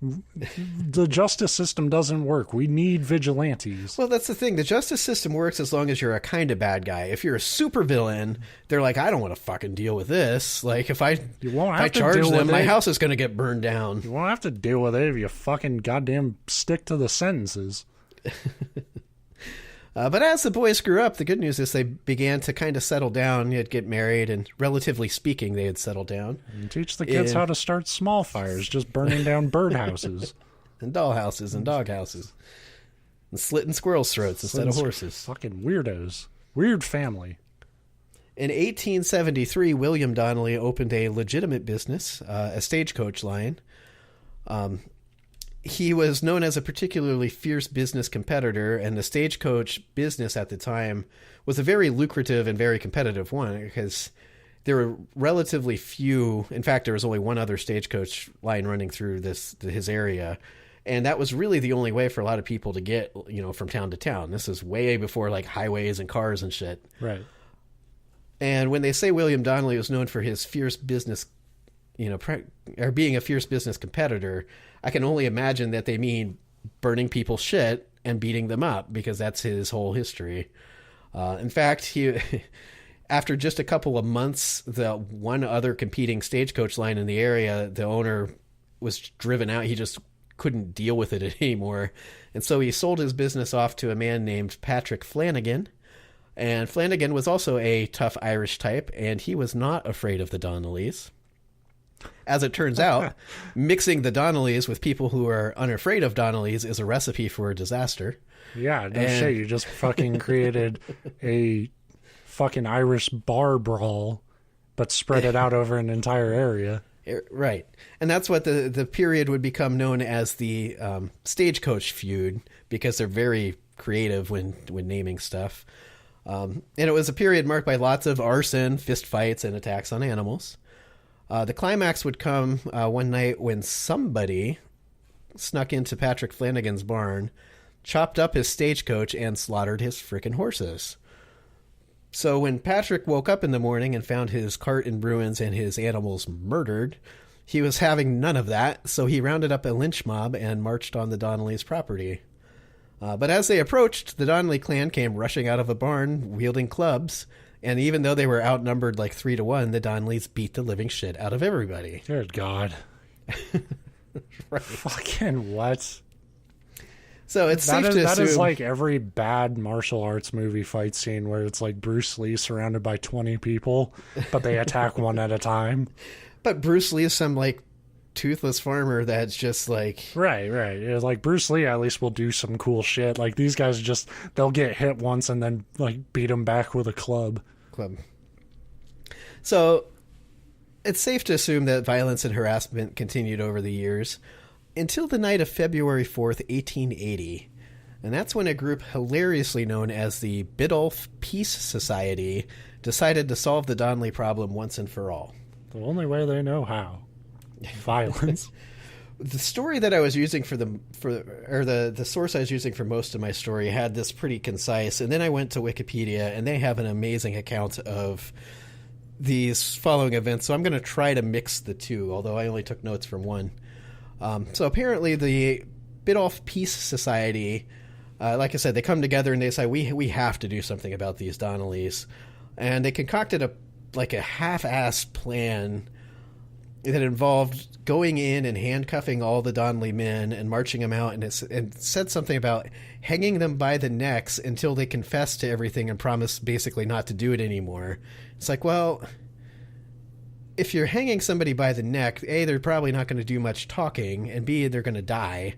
The justice system doesn't work. We need vigilantes. Well, that's the thing. The justice system works as long as you're a kind of bad guy. If you're a super villain, they're like, I don't want to fucking deal with this. Like, if I charge them, my house is going to get burned down. You won't have to deal with it if you fucking goddamn stick to the sentences. But as the boys grew up, the good news is they began to kind of settle down. You'd get married, and relatively speaking, they had settled down. And teach the kids how to start small fires, just burning down birdhouses. And dollhouses and doghouses. And slitting squirrels' throats instead of horses. Fucking weirdos. Weird family. In 1873, William Donnelly opened a legitimate business, a stagecoach line. He was known as a particularly fierce business competitor, and the stagecoach business at the time was a very lucrative and very competitive one because there were relatively few. In fact, there was only one other stagecoach line running through his area, and that was really the only way for a lot of people to get, from town to town. This is way before like highways and cars and shit. Right. And when they say William Donnelly was known for his fierce business, or being a fierce business competitor, I can only imagine that they mean burning people's shit and beating them up, because that's his whole history. In fact, after just a couple of months, the one other competing stagecoach line in the area, the owner was driven out. He just couldn't deal with it anymore. And so he sold his business off to a man named Patrick Flanagan. And Flanagan was also a tough Irish type, and he was not afraid of the Donnellys. As it turns out, mixing the Donnellys with people who are unafraid of Donnellys is a recipe for a disaster. Yeah, no shit. You just fucking created a fucking Irish bar brawl, but spread it out over an entire area. Right. And that's what the period would become known as the stagecoach feud, because they're very creative when naming stuff. And it was a period marked by lots of arson, fistfights, and attacks on animals. The climax would come one night when somebody snuck into Patrick Flanagan's barn, chopped up his stagecoach, and slaughtered his frickin' horses. So when Patrick woke up in the morning and found his cart in ruins and his animals murdered, he was having none of that, so he rounded up a lynch mob and marched on the Donnellys' property. But as they approached, the Donnelly clan came rushing out of a barn, wielding clubs, and even though they were outnumbered like 3-1, the Donnellys beat the living shit out of everybody. Good God. Right. Fucking what? So it's safe to assume... That is like every bad martial arts movie fight scene where it's like Bruce Lee surrounded by 20 people, but they attack one at a time. But Bruce Lee is some like toothless farmer that's just like... Right. It's like Bruce Lee at least will do some cool shit. Like these guys they'll get hit once and then like beat them back with a club. So it's safe to assume that violence and harassment continued over the years until the night of February 4th, 1880. And that's when a group hilariously known as the Biddulph Peace Society decided to solve the Donnelly problem once and for all. The only way they know how. Violence. The story that I was using the source I was using for most of my story had this pretty concise, and then I went to Wikipedia, and they have an amazing account of these following events, so I'm going to try to mix the two, although I only took notes from one. So apparently the Biddulph Peace Society, like I said, they come together and they say, we have to do something about these Donnellys, and they concocted a half-assed plan that involved going in and handcuffing all the Donnelly men and marching them out, and it said something about hanging them by the necks until they confess to everything and promise basically not to do it anymore. It's like, well, if you're hanging somebody by the neck, A, they're probably not going to do much talking, and B, they're going to die.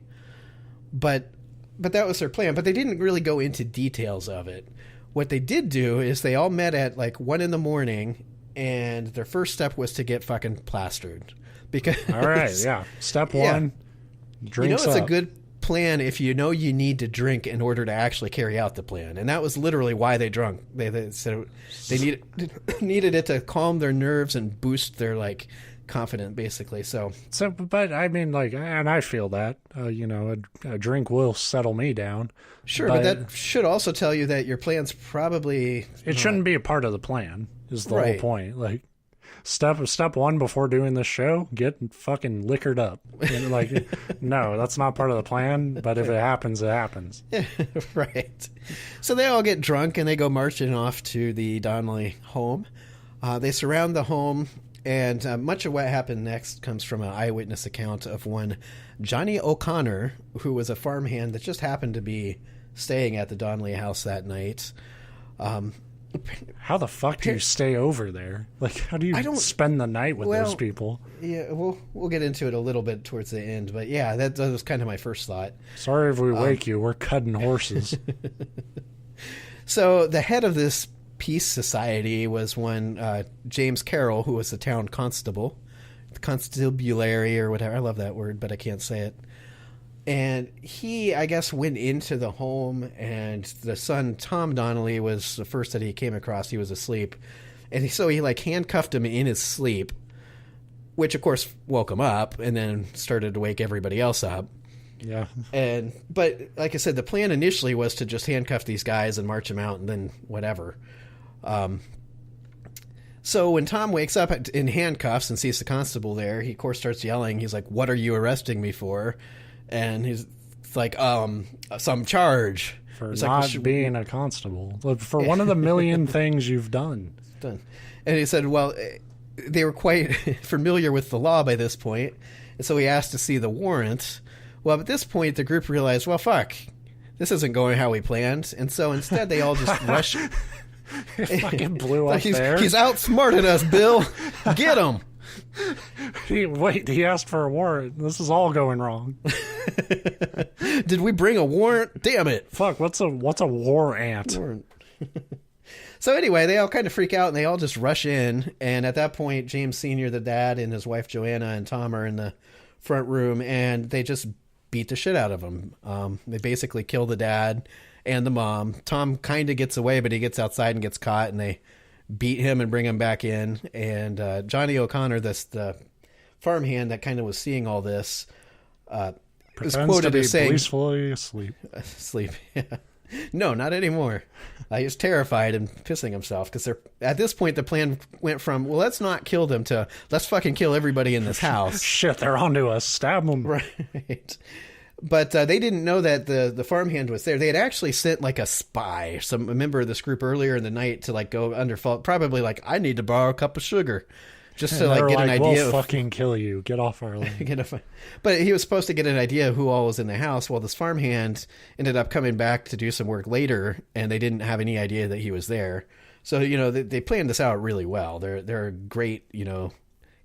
But that was their plan. But they didn't really go into details of it. What they did do is they all met at like 1 a.m, and their first step was to get fucking plastered. Because all right, yeah. Step one, drinks it's up. a good plan if you know you need to drink in order to actually carry out the plan. And that was literally why they drank. They said they needed it to calm their nerves and boost their like confidence, basically. So but I mean, like, and I feel that a drink will settle me down. Sure, but that should also tell you that your plan's probably it shouldn't be a part of the plan. Is the whole point. Like, Step one before doing this show, get fucking liquored up. And like, no, that's not part of the plan. But if it happens, it happens. Right. So they all get drunk and they go marching off to the Donnelly home. They surround the home, and much of what happened next comes from an eyewitness account of one Johnny O'Connor, who was a farmhand that just happened to be staying at the Donnelly house that night. How the fuck do you stay over there? Like, how do you spend the night with those people? Yeah, we'll get into it a little bit towards the end, but yeah, that was kind of my first thought. Sorry if we wake you. We're cutting horses. So the head of this peace society was one James Carroll, who was the town constable, the constabulary or whatever. I love that word, but I can't say it. And he, I guess, went into the home, and the son, Tom Donnelly, was the first that he came across. He was asleep. And so he, like, handcuffed him in his sleep, which, of course, woke him up, and then started to wake everybody else up. Yeah. But, like I said, the plan initially was to just handcuff these guys and march them out, and then whatever. So when Tom wakes up in handcuffs and sees the constable there, he, of course, starts yelling. He's like, "What are you arresting me for?" And he's like, some charge. For not being a constable. For one of the million things you've done. And he said, well, they were quite familiar with the law by this point, and so he asked to see the warrant. Well, at this point, the group realized, well, fuck, this isn't going how we planned. And so instead, they all just rush. It fucking blew up there. He's outsmarted us, Bill. Get him. He asked for a warrant. This is all going wrong. Did we bring a warrant? Damn it. Fuck, what's a war ant? Warrant. So anyway, they all kind of freak out and they all just rush in. And at that point, James Sr., the dad, and his wife Joanna and Tom are in the front room, and they just beat the shit out of him. They basically kill the dad and the mom. Tom kind of gets away, but he gets outside and gets caught, and they beat him and bring him back in. And Johnny O'Connor, the farmhand that kind of was seeing all this, was quoted as saying, blissfully asleep. Sleep, yeah. No, not anymore. He was terrified and pissing himself because at this point the plan went from, well, let's not kill them to let's fucking kill everybody in this house. Shit, they're onto us. Stab them. Right. But they didn't know that the farmhand was there. They had actually sent like a spy, a member of this group earlier in the night to like go under fault, probably like, I need to borrow a cup of sugar. Just to like get an idea. We'll fucking kill you. Get off our land. But he was supposed to get an idea of who all was in the house. Well, this farmhand ended up coming back to do some work later, and they didn't have any idea that he was there. So, they planned this out really well. They're a great,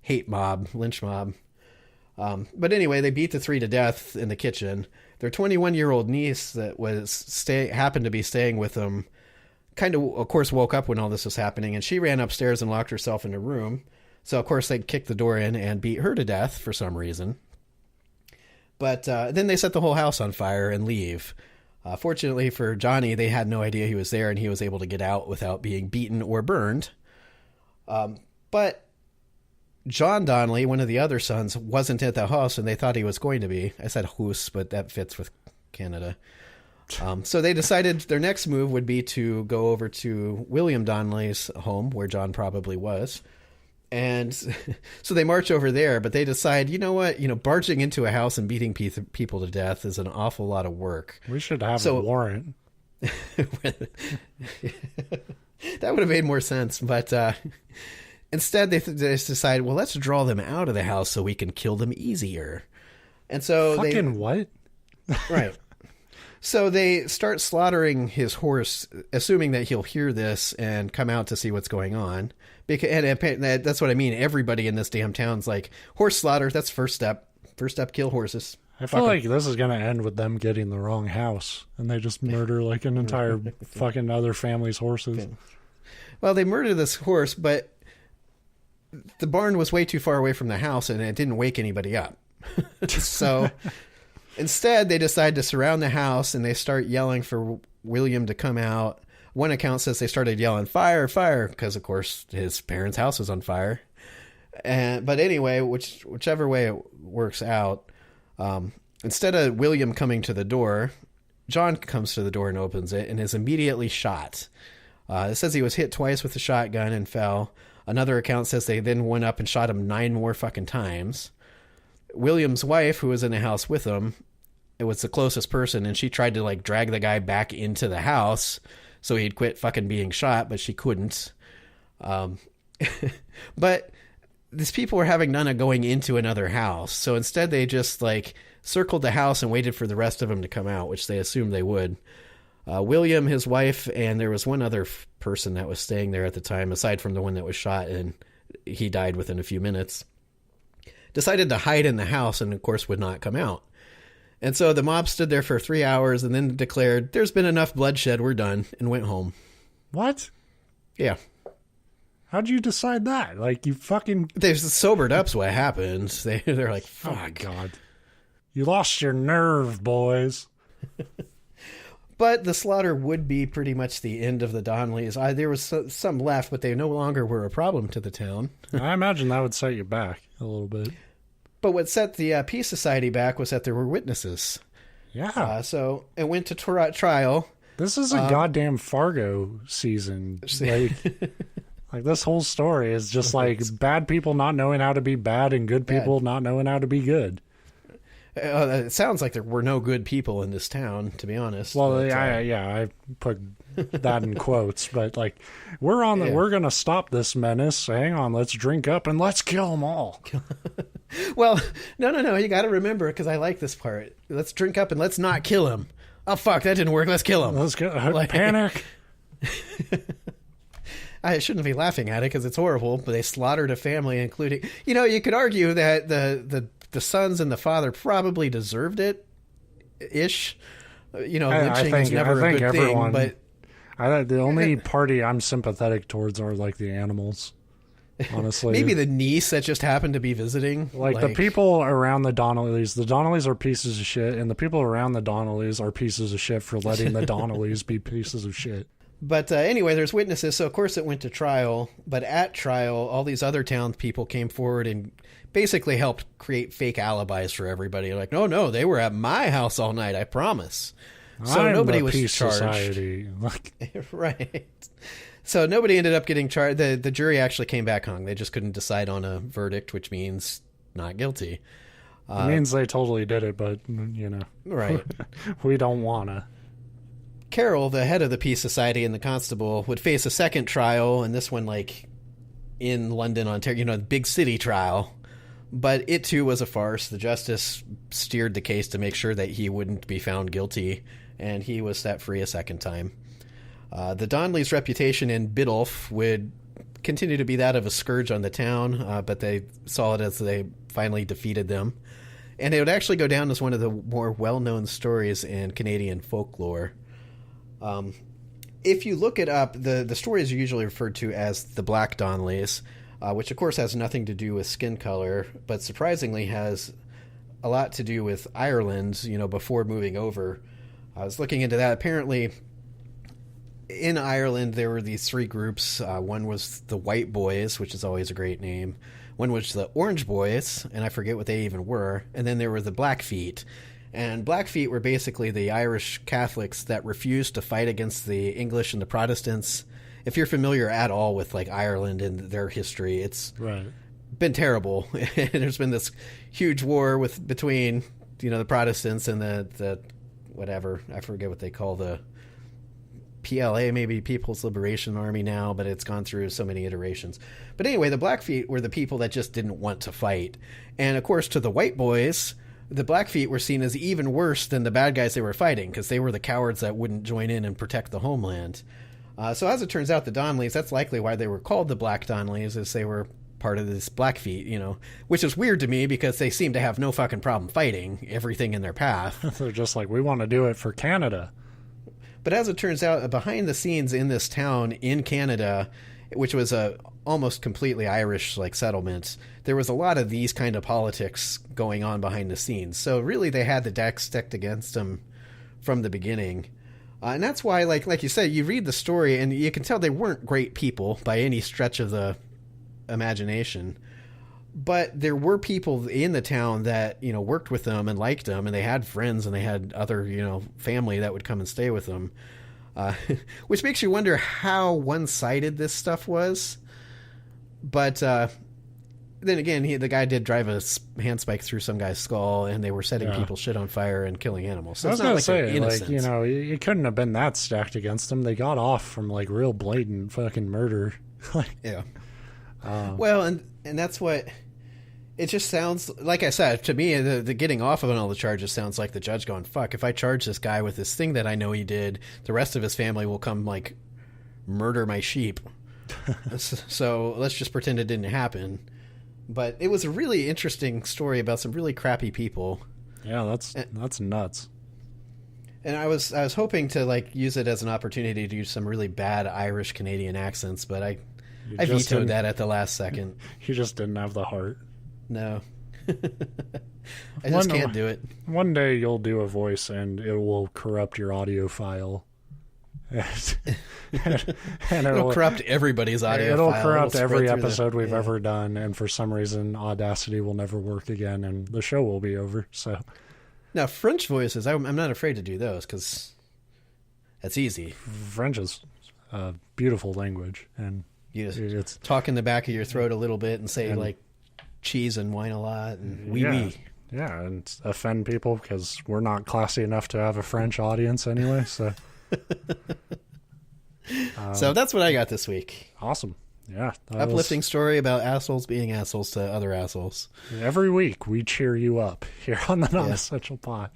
hate mob, lynch mob. But anyway, they beat the three to death in the kitchen. Their 21-year-old niece that happened to be staying with them kind of course, woke up when all this was happening, and she ran upstairs and locked herself in a room. So, of course, they kicked the door in and beat her to death for some reason. But then they set the whole house on fire and leave. Fortunately for Johnny, they had no idea he was there, and he was able to get out without being beaten or burned. But John Donnelly, one of the other sons, wasn't at the house, and they thought he was going to be. I said hoose, but that fits with Canada. So they decided their next move would be to go over to William Donnelly's home, where John probably was. And so they march over there, but they decide, you know what, barging into a house and beating people to death is an awful lot of work. We should have a warrant. That would have made more sense. But instead, they just decide, well, let's draw them out of the house so we can kill them easier. And so what? Right. So they start slaughtering his horse, assuming that he'll hear this and come out to see what's going on. And that's what I mean. Everybody in this damn town's like, horse slaughter, that's first step. First step, kill horses. I feel like this is going to end with them getting the wrong house, and they just murder like an entire fucking other family's horses. Well, they murdered this horse, but the barn was way too far away from the house, and it didn't wake anybody up. So instead, they decide to surround the house, and they start yelling for William to come out. One account says they started yelling, fire, fire, because, of course, his parents' house was on fire. But anyway, whichever way it works out, instead of William coming to the door, John comes to the door and opens it and is immediately shot. It says he was hit twice with a shotgun and fell. Another account says they then went up and shot him 9 more fucking times. William's wife, who was in the house with him, it was the closest person, and she tried to like drag the guy back into the house so he'd quit fucking being shot, but she couldn't. But these people were having none of going into another house, so instead they just like circled the house and waited for the rest of them to come out, which they assumed they would. William, his wife, and there was one other person that was staying there at the time, aside from the one that was shot, and he died within a few minutes, decided to hide in the house and, of course, would not come out. And so the mob stood there for 3 hours and then declared, there's been enough bloodshed, we're done, and went home. What? Yeah. How'd you decide that? Like, you fucking... They sobered up's what happened. They're like, fuck. Oh, my God. You lost your nerve, boys. But the slaughter would be pretty much the end of the Donnellys. There was some left, but they no longer were a problem to the town. I imagine that would set you back a little bit. But what set the Peace Society back was that there were witnesses. Yeah. So it went to trial. This is a goddamn Fargo season. Like this whole story is just like bad people not knowing how to be bad and good people not knowing how to be good. It sounds like there were no good people in this town, to be honest. Well, but, I put that in quotes, but like we're going to stop this menace. Hang on, let's drink up and let's kill them all. Well, no, you got to remember, because I like this part. Let's drink up and let's not kill him. Oh fuck, that didn't work. Let's kill him. Let's go. Panic. I shouldn't be laughing at it because it's horrible, but they slaughtered a family, including, you could argue that the sons and the father probably deserved it ish. Lynching is never a good thing, but the only party I'm sympathetic towards are like the animals. Honestly, maybe the niece that just happened to be visiting. Like the people around the Donnellys are pieces of shit, and the people around the Donnellys are pieces of shit for letting the Donnellys be pieces of shit. But anyway, there's witnesses, so of course it went to trial. But at trial, all these other townspeople came forward and basically helped create fake alibis for everybody. Like, no, they were at my house all night, I promise. So nobody was charged. Right. So nobody ended up getting charged. The jury actually came back hung. They just couldn't decide on a verdict, which means not guilty. It means they totally did it, but, Right. We don't want to. Carroll, the head of the Peace Society and the constable, would face a second trial, and this one, like, in London, Ontario, the big city trial. But it, too, was a farce. The justice steered the case to make sure that he wouldn't be found guilty, and he was set free a second time. The Donnellys' reputation in Biddulph would continue to be that of a scourge on the town, but they saw it as they finally defeated them. And it would actually go down as one of the more well-known stories in Canadian folklore. If you look it up, the story is usually referred to as the Black Donnellys, which of course has nothing to do with skin color, but surprisingly has a lot to do with Ireland, before moving over. I was looking into that. Apparently, in Ireland, there were these 3 groups. One was the White Boys, which is always a great name. One was the Orange Boys, and I forget what they even were. And then there were the Blackfeet. And Blackfeet were basically the Irish Catholics that refused to fight against the English and the Protestants. If you're familiar at all with like Ireland and their history, it's been terrible. There's been this huge war between the Protestants and the whatever, I forget what they call the PLA, maybe People's Liberation Army now, but it's gone through so many iterations. But anyway, the Blackfeet were the people that just didn't want to fight. And of course, to the White Boys, the Blackfeet were seen as even worse than the bad guys they were fighting, because they were the cowards that wouldn't join in and protect the homeland. So as it turns out, the Donnellys, that's likely why they were called the Black Donnellys, is they were part of this Blackfeet, which is weird to me because they seem to have no fucking problem fighting everything in their path. They're just like, we want to do it for Canada. But as it turns out, behind the scenes in this town in Canada, which was a almost completely Irish like settlement, there was a lot of these kind of politics going on behind the scenes. So really they had the deck stacked against them from the beginning. And that's why, like you said, you read the story and you can tell they weren't great people by any stretch of the imagination. But there were people in the town that, worked with them and liked them, and they had friends and they had other, family that would come and stay with them. Which makes you wonder how one-sided this stuff was. But then again, the guy did drive a handspike through some guy's skull, and they were setting people's shit on fire and killing animals. So I was going to say, like, you know, it couldn't have been that stacked against them. They got off from, like, real blatant fucking murder. Yeah. Well, and that's what... It just sounds, like I said, to me, the getting off of all the charges sounds like the judge going, fuck, if I charge this guy with this thing that I know he did, the rest of his family will come, like, murder my sheep. So let's just pretend it didn't happen. But it was a really interesting story about some really crappy people. Yeah, that's nuts. And I was hoping to, like, use it as an opportunity to use some really bad Irish Canadian accents, but I vetoed that at the last second. You just didn't have the heart. No. I just can't do it. One day you'll do a voice and it will corrupt your audio file. and it'll corrupt everybody's audio it'll file. Corrupt every episode we've ever done, and for some reason Audacity will never work again and the show will be over. So now French voices, I'm not afraid to do those because that's easy. French is a beautiful language, and you just talk in the back of your throat a little bit and say like cheese and wine a lot and oui. Yeah, and offend people because we're not classy enough to have a French audience anyway. So, so that's what I got this week. Awesome. Yeah. Uplifting story about assholes being assholes to other assholes. Every week we cheer you up here on the Non-Essential Pod.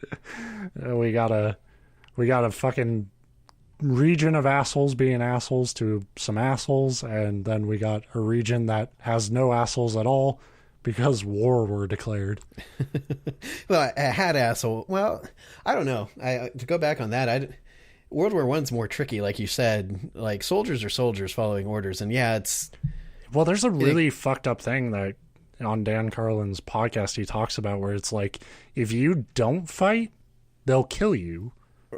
We got a fucking region of assholes being assholes to some assholes, and then we got a region that has no assholes at all because war were declared. Well, I had asshole. Well, I don't know. To go back on that, World War I's more tricky, like you said. Like, soldiers are soldiers following orders, and it's... Well, there's a really fucked up thing that on Dan Carlin's podcast he talks about where it's like, if you don't fight, they'll kill you.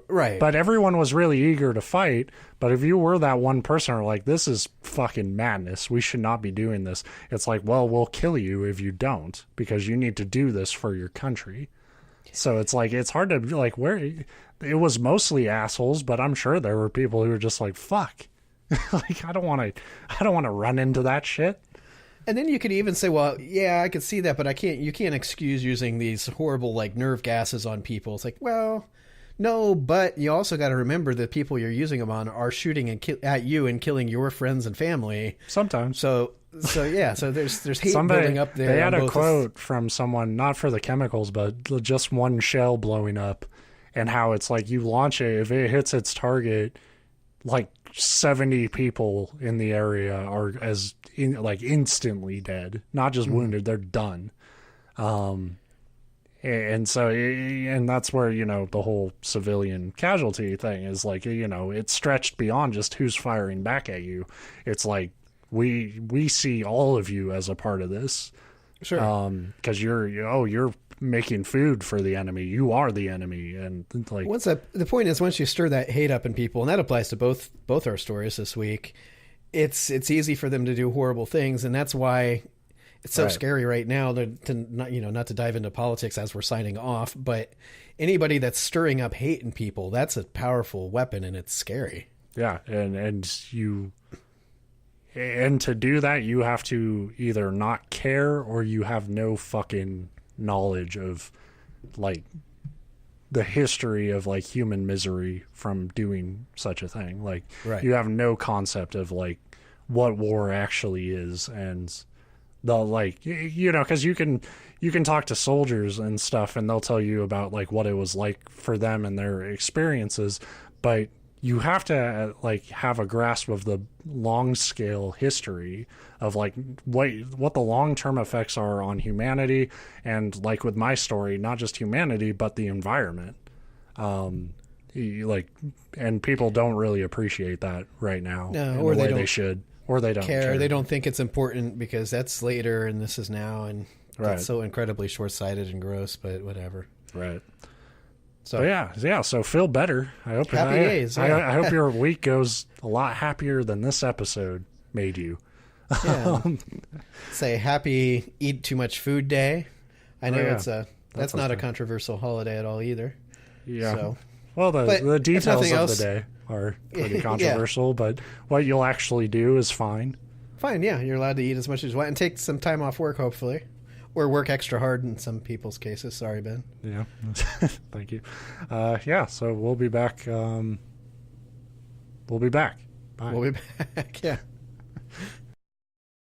Right. But everyone was really eager to fight. But if you were that one person who are like, this is fucking madness, we should not be doing this. It's like, well, we'll kill you if you don't, because you need to do this for your country. So it's like, it's hard to be like, where it was mostly assholes, but I'm sure there were people who were just like, fuck, like, I don't want to run into that shit. And then you could even say, well, yeah, I could see that, but you can't excuse using these horrible, like, nerve gases on people. It's like, well, no, but you also got to remember that people you're using them on are shooting at you and killing your friends and family. Sometimes. So yeah, so there's hate building up there. They had a quote from someone, not for the chemicals, but just one shell blowing up, and how it's like you launch it, if it hits its target, like 70 people in the area are instantly dead, not just wounded, they're done. And so, and that's where, the whole civilian casualty thing is like, it's stretched beyond just who's firing back at you. It's like, we see all of you as a part of this. Sure. 'Cause you're making food for the enemy. You are the enemy. And like, the point is, once you stir that hate up in people, and that applies to both our stories this week, it's easy for them to do horrible things. And that's why it's so scary right now to not to dive into politics as we're signing off, but anybody that's stirring up hate in people, that's a powerful weapon, and it's scary. Yeah. And to do that, you have to either not care or you have no fucking knowledge of like the history of like human misery from doing such a thing. Like you have no concept of like what war actually is, and because you can talk to soldiers and stuff and they'll tell you about like what it was like for them and their experiences, but you have to like have a grasp of the long scale history of like what the long-term effects are on humanity, and like with my story, not just humanity but the environment. And people don't really appreciate that right now. No, or they should. Or they don't care. They don't think it's important because that's later and this is now, and it's so incredibly short-sighted and gross, but whatever. Right. So yeah. So feel better. I hope happy days. Yeah. I hope your week goes a lot happier than this episode made you. Yeah. Say happy eat too much food day. I know that's not a controversial holiday at all either. Yeah. So. Well, the details of the day are pretty controversial, but what you'll actually do is fine. Fine, yeah, you're allowed to eat as much as you want and take some time off work, hopefully. Or work extra hard in some people's cases. Sorry, Ben. Yeah, thank you. Yeah, so we'll be back. We'll be back. Bye. We'll be back, yeah.